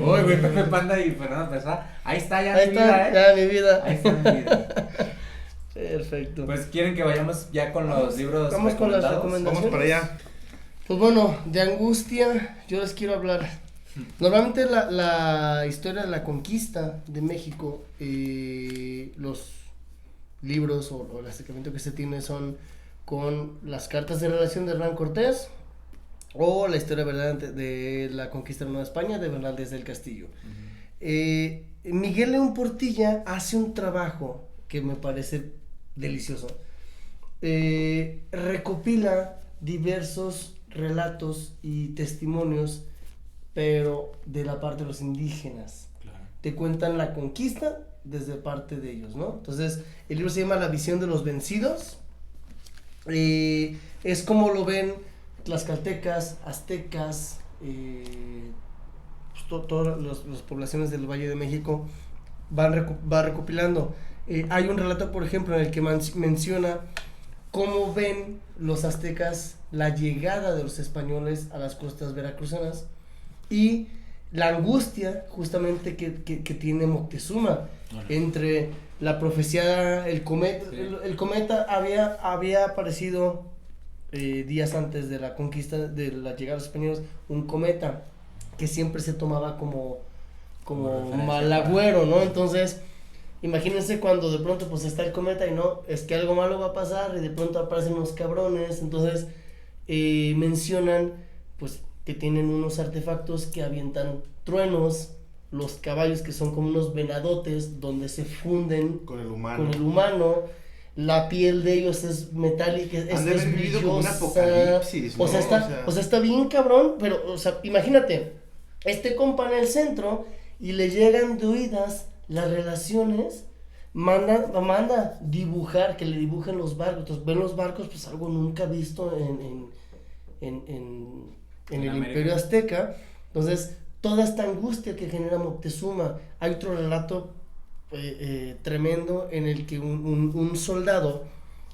A: Uy, güey, Pepe Panda y Fernando Pessoa. Ahí está ya
B: Ahí
A: mi
B: está,
A: vida,
B: ya mi vida.
A: Ahí está mi vida.
B: Perfecto.
A: Pues quieren que vayamos ya con los libros
B: Vamos con las
A: recomendados?
B: recomendaciones.
C: Vamos para allá.
B: Pues bueno, de angustia yo les quiero hablar. Normalmente la historia de la conquista de México, los libros o el acercamiento que se tiene son con las cartas de relación de Hernán Cortés o la historia verdadera de la conquista de Nueva España de Bernaldez del Castillo. Miguel León Portilla hace un trabajo que me parece delicioso. Recopila diversos relatos y testimonios, pero de la parte de los indígenas.
A: Claro.
B: Te cuentan la conquista desde parte de ellos, ¿no? Entonces, el libro se llama La visión de los vencidos. Es como lo ven tlaxcaltecas, aztecas, pues, todas las poblaciones del Valle de México va recopilando. Hay un relato, por ejemplo, en el que menciona cómo ven los aztecas la llegada de los españoles a las costas veracruzanas y la angustia justamente que tiene Moctezuma entre la profecía, el cometa.
A: Sí.
B: El cometa había aparecido días antes de la conquista, de la llegada de los españoles, un cometa que siempre se tomaba como mal agüero, ¿no? Entonces, imagínense cuando de pronto pues está el cometa y no, es que algo malo va a pasar y de pronto aparecen unos cabrones. Entonces mencionan pues que tienen unos artefactos que avientan truenos, los caballos que son como unos venadotes donde se funden
C: Con el humano.
B: La piel de ellos es metálica,
C: Han de haber vivido como un apocalipsis, ¿no?
B: O sea, está bien cabrón, pero, o sea, imagínate, este compa en el centro y le llegan de oídas las relaciones, manda dibujar, que le dibujen los barcos. Entonces ven los barcos, pues algo nunca visto en el
A: América.
B: Imperio Azteca. Entonces, toda esta angustia que genera Moctezuma. Hay otro relato tremendo en el que un soldado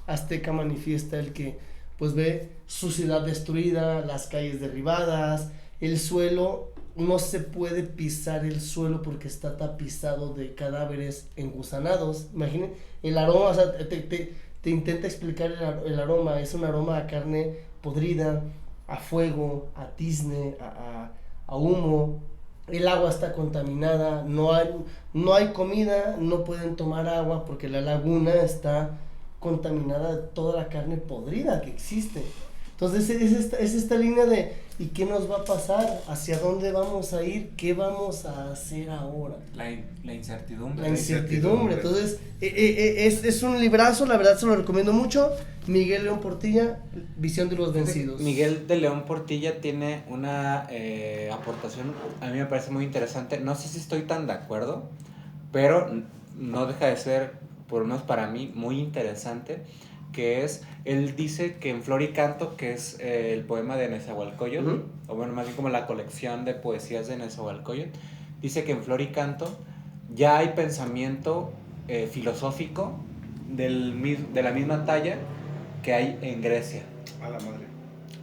B: azteca manifiesta el que pues ve su ciudad destruida, las calles derribadas, el suelo, no se puede pisar el suelo porque está tapizado de cadáveres engusanados. Imaginen el aroma, o sea, te intenta explicar el aroma. Es un aroma a carne podrida, a fuego, a tizne, a humo. El agua está contaminada, no hay comida, no pueden tomar agua porque la laguna está contaminada de toda la carne podrida que existe. Entonces es esta línea de ¿y qué nos va a pasar? ¿Hacia dónde vamos a ir? ¿Qué vamos a hacer ahora?
A: La incertidumbre.
B: La incertidumbre. Entonces es un librazo, la verdad se lo recomiendo mucho. Miguel León Portilla, Visión de los Vencidos.
A: Miguel de León Portilla tiene una aportación, a mí me parece muy interesante. No sé si estoy tan de acuerdo, pero no deja de ser, por lo menos para mí, muy interesante, que es, él dice que en Flor y Canto, que es el poema de Nezahualcóyotl,
B: Uh-huh.
A: o bueno, más bien como la colección de poesías de Nezahualcóyotl, dice que en Flor y Canto ya hay pensamiento filosófico de la misma talla que hay en Grecia.
C: A la madre.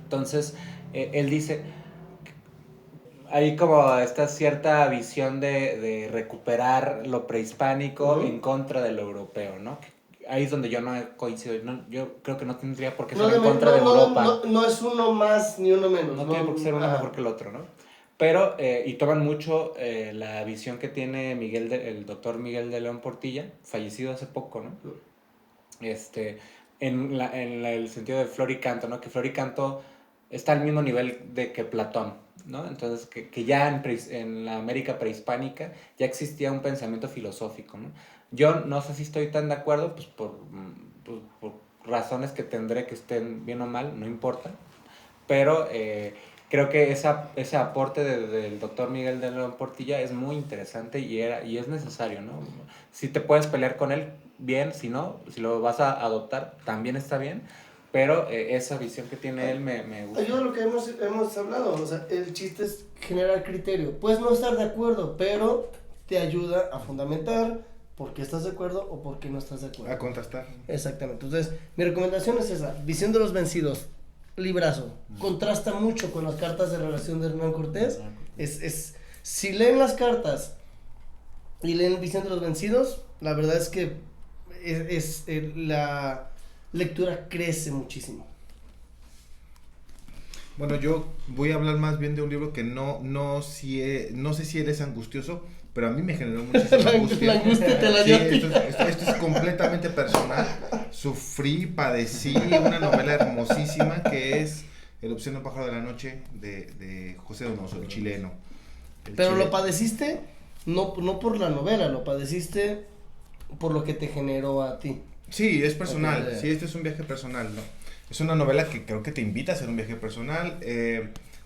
A: Entonces, él dice, hay como esta cierta visión de recuperar lo prehispánico
B: Uh-huh.
A: en contra de lo europeo, ¿no? Ahí es donde yo no coincido, yo creo que no tendría por qué ser
B: No,
A: en contra de Europa.
B: no es uno más ni uno menos.
A: No tiene por qué ser uno mejor que el otro, ¿no? Pero, y toman mucho la visión que tiene el doctor Miguel de León Portilla, fallecido hace poco, ¿no? En el sentido de Flor y Canto, ¿no? Que Flor y Canto está al mismo nivel de que Platón, ¿no? Entonces, que ya en la América prehispánica ya existía un pensamiento filosófico, ¿no? Yo no sé si estoy tan de acuerdo, pues por razones que tendré que estén bien o mal, no importa, pero creo que ese aporte del doctor Miguel de León Portilla es muy interesante y es necesario, ¿no? Si te puedes pelear con él, bien, si no, si lo vas a adoptar, también está bien, pero esa visión que tiene él me gusta.
B: Ayuda a lo que hemos hablado, o sea, el chiste es generar criterio. Puedes no estar de acuerdo, pero te ayuda a fundamentar, por qué estás de acuerdo o por qué no estás de acuerdo.
C: A contrastar.
B: Exactamente. Entonces, mi recomendación es esa, Visión de los Vencidos, librazo. Contrasta mucho con las cartas de relación de Hernán Cortés. Si leen las cartas y leen Visión de los Vencidos, la verdad es que la lectura crece muchísimo.
C: Bueno, yo voy a hablar más bien de un libro que no sé si eres angustioso, pero a mí me generó muchísima angustia.
B: La angustia te la dio.
C: Sí, esto es completamente personal. Sufrí, padecí una novela hermosísima que es El obsceno pájaro de la noche de José Donoso, el chileno.
B: Pero lo padeciste no por la novela, lo padeciste por lo que te generó a ti.
C: Sí, es personal.
B: Okay.
C: Sí, este es un viaje personal, ¿no? Es una novela que creo que te invita a hacer un viaje personal.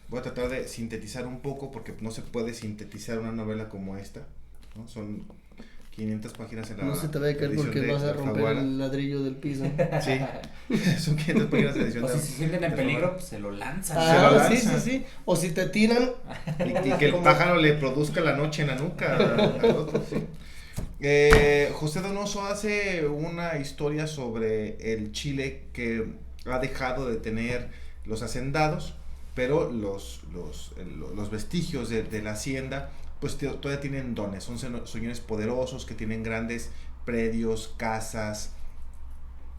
C: Voy a tratar de sintetizar un poco porque no se puede sintetizar una novela como esta, ¿no? Son 500 páginas en la
B: No se te va a caer
C: edición
B: porque
C: de
B: vas a romper
C: Alfaguara.
B: el ladrillo del piso.
C: Sí, son 500 páginas de edición
A: O
C: de
A: si se sienten en
C: de
A: peligro,
C: Alfaguara.
A: pues se lo lanzan.
C: Se lo
B: Ah, sí,
C: lanzan.
B: sí. O si te tiran.
C: Y que el
B: como-
C: pájaro le produzca la noche en la nuca al otro, sí. José Donoso hace una historia sobre el Chile que ha dejado de tener los hacendados, pero los vestigios de la hacienda pues todavía tienen dones, son señores poderosos que tienen grandes predios, casas,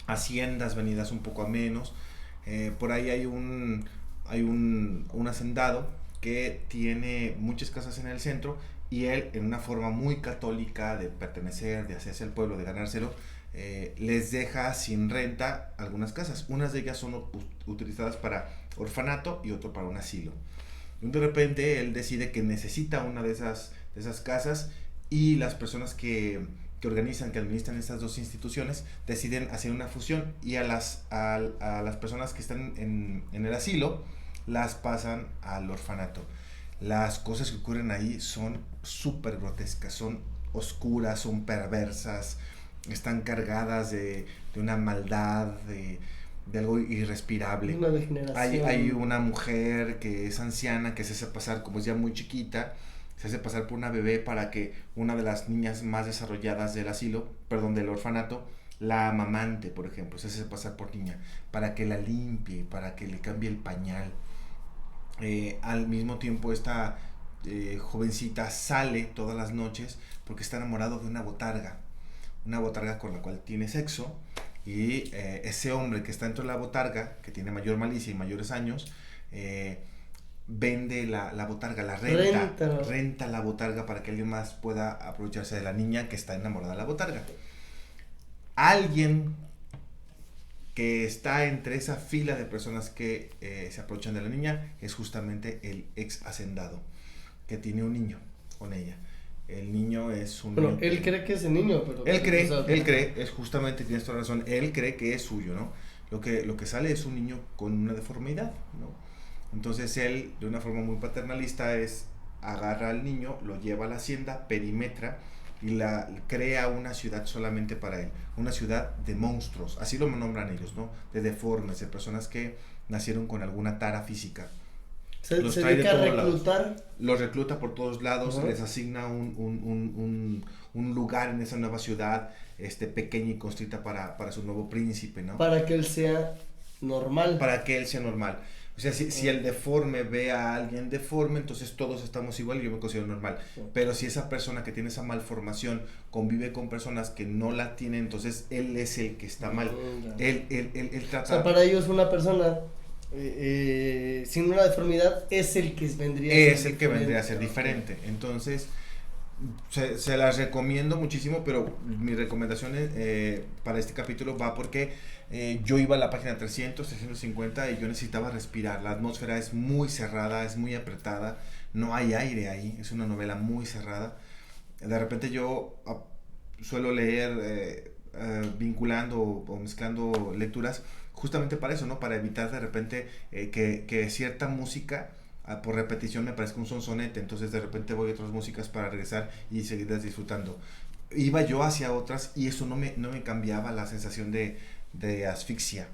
C: haciendas venidas un poco a menos. Por ahí hay un hacendado que tiene muchas casas en el centro y él, en una forma muy católica de pertenecer, de hacerse al pueblo, de ganárselo, les deja sin renta algunas casas. Unas de ellas son utilizadas para orfanato y otro para un asilo. Y de repente él decide que necesita una de esas casas y las personas que organizan, que administran estas dos instituciones deciden hacer una fusión y a las personas que están en el asilo las pasan al orfanato. Las cosas que ocurren ahí son súper grotescas, son oscuras, son perversas, están cargadas de una maldad, de algo irrespirable.
B: Una degeneración.
C: Hay una mujer que es anciana, que se hace pasar, como es ya muy chiquita, se hace pasar por una bebé para que una de las niñas más desarrolladas del del orfanato, la amamante, por ejemplo, se hace pasar por niña, para que la limpie, para que le cambie el pañal. Al mismo tiempo esta jovencita sale todas las noches porque está enamorado de una botarga con la cual tiene sexo, y ese hombre que está dentro de la botarga, que tiene mayor malicia y mayores años, vende la botarga, la renta la botarga para que alguien más pueda aprovecharse de la niña que está enamorada de la botarga. Alguien que está entre esa fila de personas que se aprovechan de la niña es justamente el ex hacendado, que tiene un niño con ella. El niño es un...
B: Bueno, él cree que es el niño, pero...
C: Él cree, es justamente, tienes toda razón, él cree que es suyo, ¿no? Lo que sale es un niño con una deformidad, ¿no? Entonces él, de una forma muy paternalista, agarra al niño, lo lleva a la hacienda, perimetra, y crea una ciudad solamente para él, una ciudad de monstruos, así lo nombran ellos, ¿no? De deformes, de personas que nacieron con alguna tara física.
B: Se
C: Los trae de
B: dedica a
C: todos
B: reclutar.
C: lados. Los recluta por todos lados,
B: Uh-huh.
C: les asigna un lugar en esa nueva ciudad, pequeña y constrita para su nuevo príncipe, ¿no?
B: Para que él sea normal.
C: Para que él sea normal. O sea, si el deforme ve a alguien deforme, entonces todos estamos igual y yo me considero normal. Pero si esa persona que tiene esa malformación convive con personas que no la tienen, entonces él es el que está mal. Él
B: O
C: trata...
B: sea, para ellos una persona sin una deformidad es el que vendría a ser
C: diferente. Entonces, se las recomiendo muchísimo, pero mi recomendación para este capítulo va porque yo iba a la página 300, 350 y yo necesitaba respirar. La atmósfera es muy cerrada, es muy apretada, no hay aire ahí, es una novela muy cerrada. De repente yo suelo leer vinculando o mezclando lecturas justamente para eso, ¿no? Para evitar de repente que cierta música por repetición me parezca un sonsonete, entonces de repente voy a otras músicas para regresar y seguirlas disfrutando. Iba yo hacia otras y eso no me cambiaba la sensación de asfixia.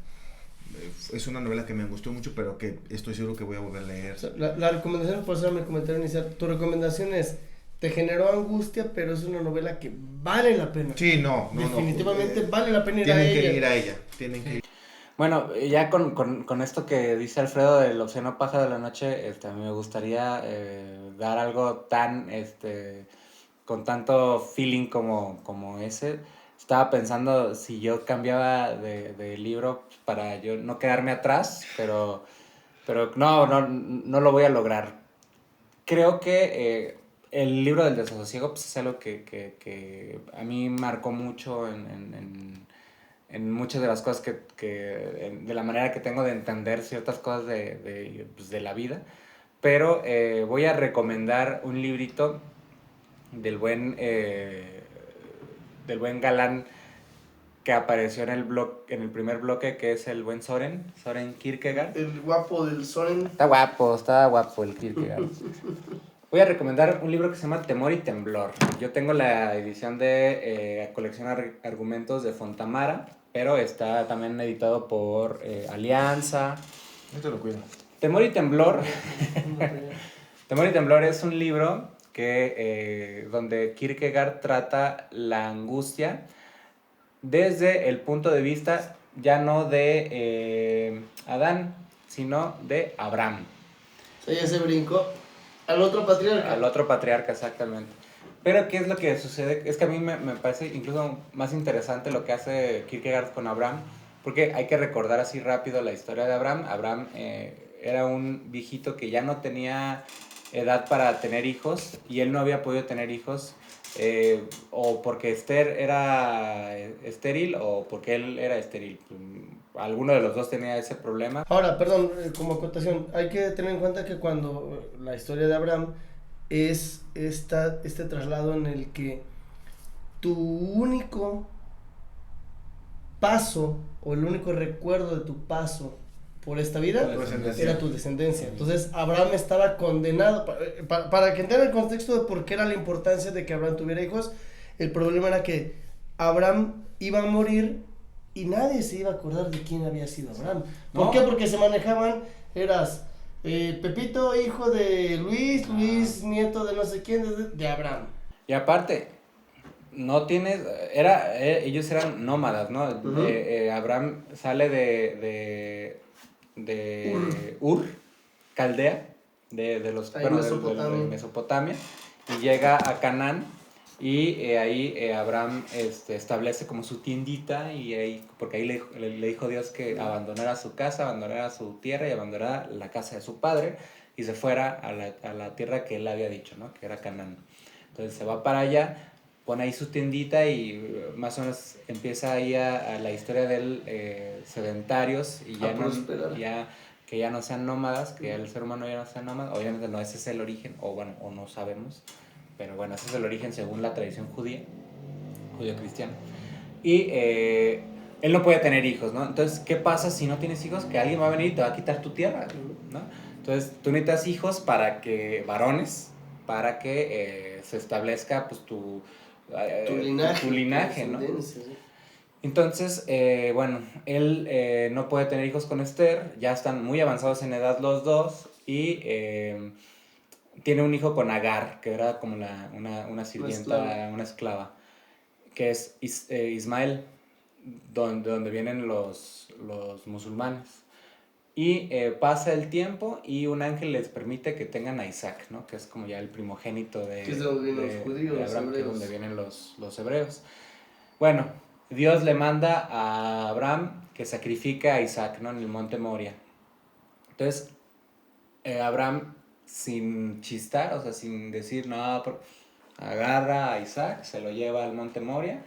C: Es una novela que me gustó mucho, pero que estoy seguro que voy a volver a leer.
B: O sea, la recomendación, por eso mi comentario inicial, tu recomendación es te generó angustia, pero es una novela que vale la pena.
C: Sí, no.
B: Definitivamente vale la pena ir a
C: Tienen
B: ella.
C: que ir a ella. Tienen que ir.
A: Bueno, ya con esto que dice Alfredo del Océano Pájaro de la Noche, a mí me gustaría dar algo tan, con tanto feeling como ese. Estaba pensando si yo cambiaba de libro para yo no quedarme atrás, pero no lo voy a lograr. Creo que el libro del desasosiego pues, es algo que a mí marcó mucho en muchas de las cosas de la manera que tengo de entender ciertas cosas pues, de la vida. Pero voy a recomendar un librito del buen galán que apareció en el primer bloque, que es el buen Soren Kierkegaard.
B: El guapo del Soren.
A: Está guapo el Kierkegaard. Voy a recomendar un libro que se llama Temor y Temblor. Yo tengo la edición de Colección Argumentos de Fontamara, pero está también editado por Alianza.
C: Esto lo cuido.
A: Temor y Temblor. Temor y Temblor es un libro donde Kierkegaard trata la angustia desde el punto de vista ya no de Adán, sino de Abraham.
B: Ella se brincó al otro patriarca.
A: Al otro patriarca, exactamente. Pero, ¿qué es lo que sucede? Es que a mí me parece incluso más interesante lo que hace Kierkegaard con Abraham, porque hay que recordar así rápido la historia de Abraham. Abraham era un viejito que ya no tenía edad para tener hijos, y él no había podido tener hijos, o porque Esther era estéril, o porque él era estéril. Alguno de los dos tenía ese problema.
B: Ahora, perdón, como acotación, hay que tener en cuenta que cuando la historia de Abraham es este traslado en el que tu único paso o el único recuerdo de tu paso por esta vida era tu descendencia. Entonces Abraham estaba condenado, para que entiendan el contexto de por qué era la importancia de que Abraham tuviera hijos. El problema era que Abraham iba a morir y nadie se iba a acordar de quién había sido Abraham. ¿Por qué? Porque se manejaban, eras Pepito, hijo de Luis, Luis, nieto de no sé quién, de Abraham.
A: Y aparte, no tienes, ellos eran nómadas, ¿no? Abraham sale de Ur, Caldea, de Mesopotamia, y llega a Canaán, y ahí Abraham establece como su tiendita, y ahí, porque ahí le dijo Dios que abandonara su casa, abandonara su tierra y abandonara la casa de su padre, y se fuera a la tierra que él había dicho, ¿no? Que era Canaán. Entonces se va para allá, pone ahí su tiendita, y más o menos empieza ahí a la historia de él, sedentarios, y que ya no sean nómadas, que el ser humano ya no sea nómada. Obviamente no ese es el origen, o no sabemos, pero bueno, ese es el origen según la tradición judío-cristiana. Y él no puede tener hijos, ¿no? Entonces, ¿qué pasa si no tienes hijos? Que alguien va a venir y te va a quitar tu tierra, ¿no? Entonces, tú necesitas hijos varones, para que se establezca pues tu linaje, ¿no? Entonces, bueno, él no puede tener hijos con Esther, ya están muy avanzados en edad los dos, y tiene un hijo con Agar, que era como una sirvienta, una esclava, que es Ismael, donde vienen los musulmanes. Y pasa el tiempo, y un ángel les permite que tengan a Isaac, ¿no? Que es como ya el primogénito de Abraham, que es donde vienen los hebreos. Bueno, Dios le manda a Abraham que sacrifique a Isaac, ¿no? En el monte Moria. Entonces, Abraham, sin chistar, o sea, sin decir nada, agarra a Isaac, se lo lleva al monte Moria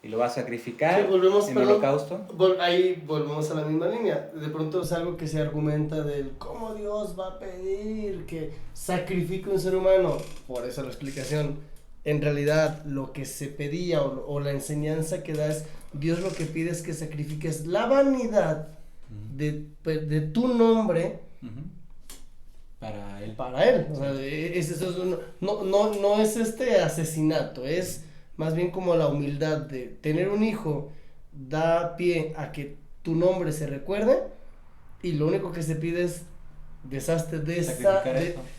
A: y lo va a sacrificar en holocausto.
B: Ahí volvemos a la misma línea. De pronto es algo que se argumenta del cómo Dios va a pedir que sacrifique un ser humano. Por eso la explicación. En realidad lo que se pedía o la enseñanza que da es, Dios lo que pide es que sacrifiques la vanidad de tu nombre para él. O sea, no es asesinato, es más bien como la humildad de tener un hijo da pie a que tu nombre se recuerde, y lo único que se pide es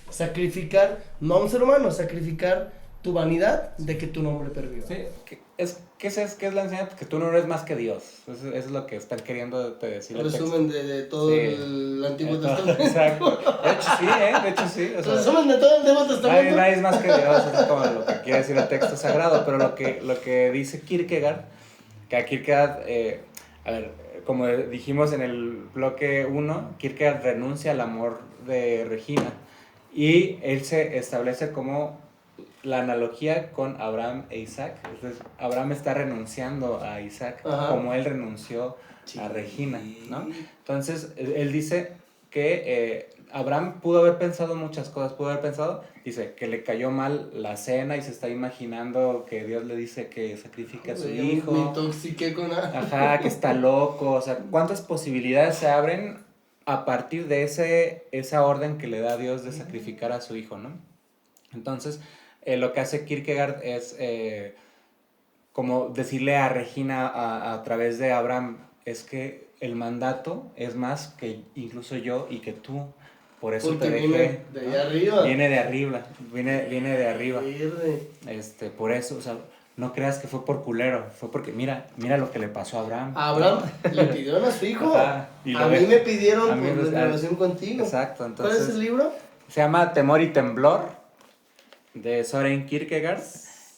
B: sacrificar, no a un ser humano, sacrificar tu vanidad de que tu nombre perviva.
A: Sí, ¿qué es la enseñanza? Que tú no eres más que Dios. Eso es lo que están queriendo decir.
B: Resumen de todo
A: Sí.
B: el Antiguo
A: Todo,
B: Testamento.
A: exacto. De hecho sí. O sea,
B: Resumen de todo el Antiguo Testamento.
A: nadie es más que Dios, eso es como lo que quiere decir el texto sagrado, pero lo que dice Kierkegaard, que a Kierkegaard, a ver, como dijimos en el bloque 1, Kierkegaard renuncia al amor de Regina y él se establece como la analogía con Abraham e Isaac. Entonces, Abraham está renunciando a Isaac. Ajá. Como él renunció a Regina, ¿no? Entonces, él dice que Abraham pudo haber pensado muchas cosas, dice, que le cayó mal la cena y se está imaginando que Dios le dice que sacrifique a su hijo.
B: Me intoxiqué con algo.
A: Ajá, que está loco, o sea, ¿cuántas posibilidades se abren a partir de esa orden que le da Dios de sacrificar a su hijo, ¿no? Entonces, lo que hace Kierkegaard es como decirle a Regina a través de Abraham, es que el mandato es más que incluso yo y que tú, por eso
B: porque
A: te dejé.
B: Viene de allá arriba.
A: Viene de arriba. Por eso, o sea, no creas que fue por culero, fue porque mira lo que le pasó a Abraham.
B: A Abraham le pidieron a su hijo.
A: Ajá,
B: a mí me pidieron por relación contigo.
A: Exacto, entonces.
B: ¿Cuál es el libro?
A: Se llama Temor y Temblor, de Søren Kierkegaard.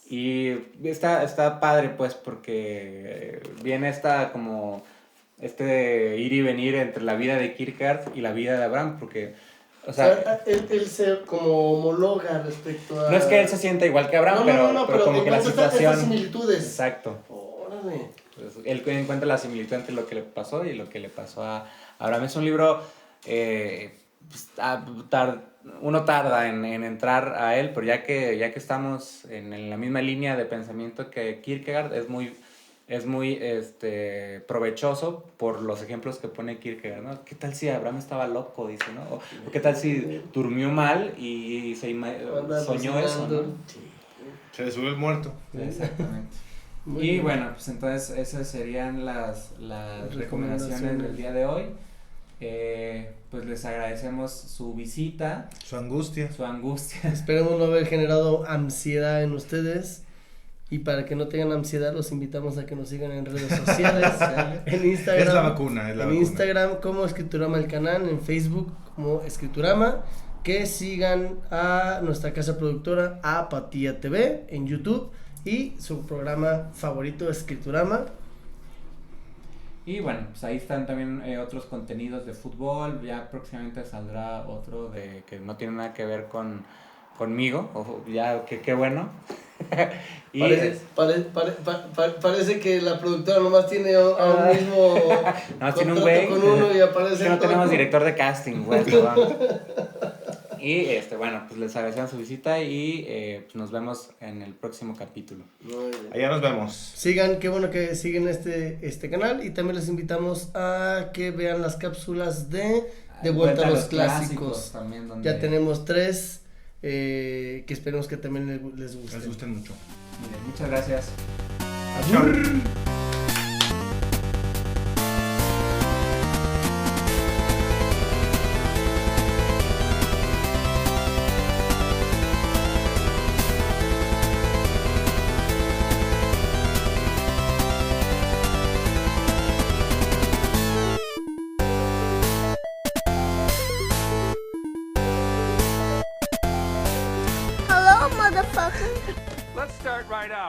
A: Y está padre, pues, porque viene ir y venir entre la vida de Kierkegaard y la vida de Abraham, porque, o sea,
B: él se como homologa respecto a...
A: No es que él se sienta igual que Abraham, pero como que la situación...
B: Estas similitudes.
A: Exacto.
B: Órale.
A: Pues, él encuentra la similitud entre lo que le pasó y lo que le pasó a Abraham. Es un libro... uno tarda en entrar a él, pero ya que estamos en la misma línea de pensamiento que Kierkegaard, es muy provechoso por los ejemplos que pone Kierkegaard, ¿no? ¿Qué tal si Abraham estaba loco? Dice, ¿no? O ¿qué tal si durmió mal y soñó eso, ¿no?
C: Se le subió el muerto.
A: Exactamente. Y bueno, pues entonces esas serían las recomendaciones del día de hoy. Pues les agradecemos su visita,
C: su angustia.
B: Esperemos no haber generado ansiedad en ustedes, y para que no tengan ansiedad los invitamos a que nos sigan en redes sociales. En Instagram
C: es la vacuna.
B: Instagram como Escriturama el canal, en Facebook como Escriturama, que sigan a nuestra casa productora Apatía TV en YouTube y su programa favorito Escriturama.
A: Y bueno, pues ahí están también otros contenidos de fútbol. Ya próximamente saldrá otro que no tiene nada que ver conmigo. Ya, qué bueno. Y
B: parece que la productora nomás tiene a un mismo
A: tiene un güey
B: con uno y aparece
A: que no tenemos director de casting, güey. Y bueno, pues les agradecemos su visita y pues nos vemos en el próximo capítulo.
C: Allá nos vemos.
B: Sigan, qué bueno que siguen este canal, y también les invitamos a que vean las cápsulas de Vuelta a los Clásicos.
A: También,
B: ya tenemos 3 que esperemos que también les gusten.
C: Les gusten mucho.
A: Miren, muchas gracias.
B: Adiós.
E: Let's start right out.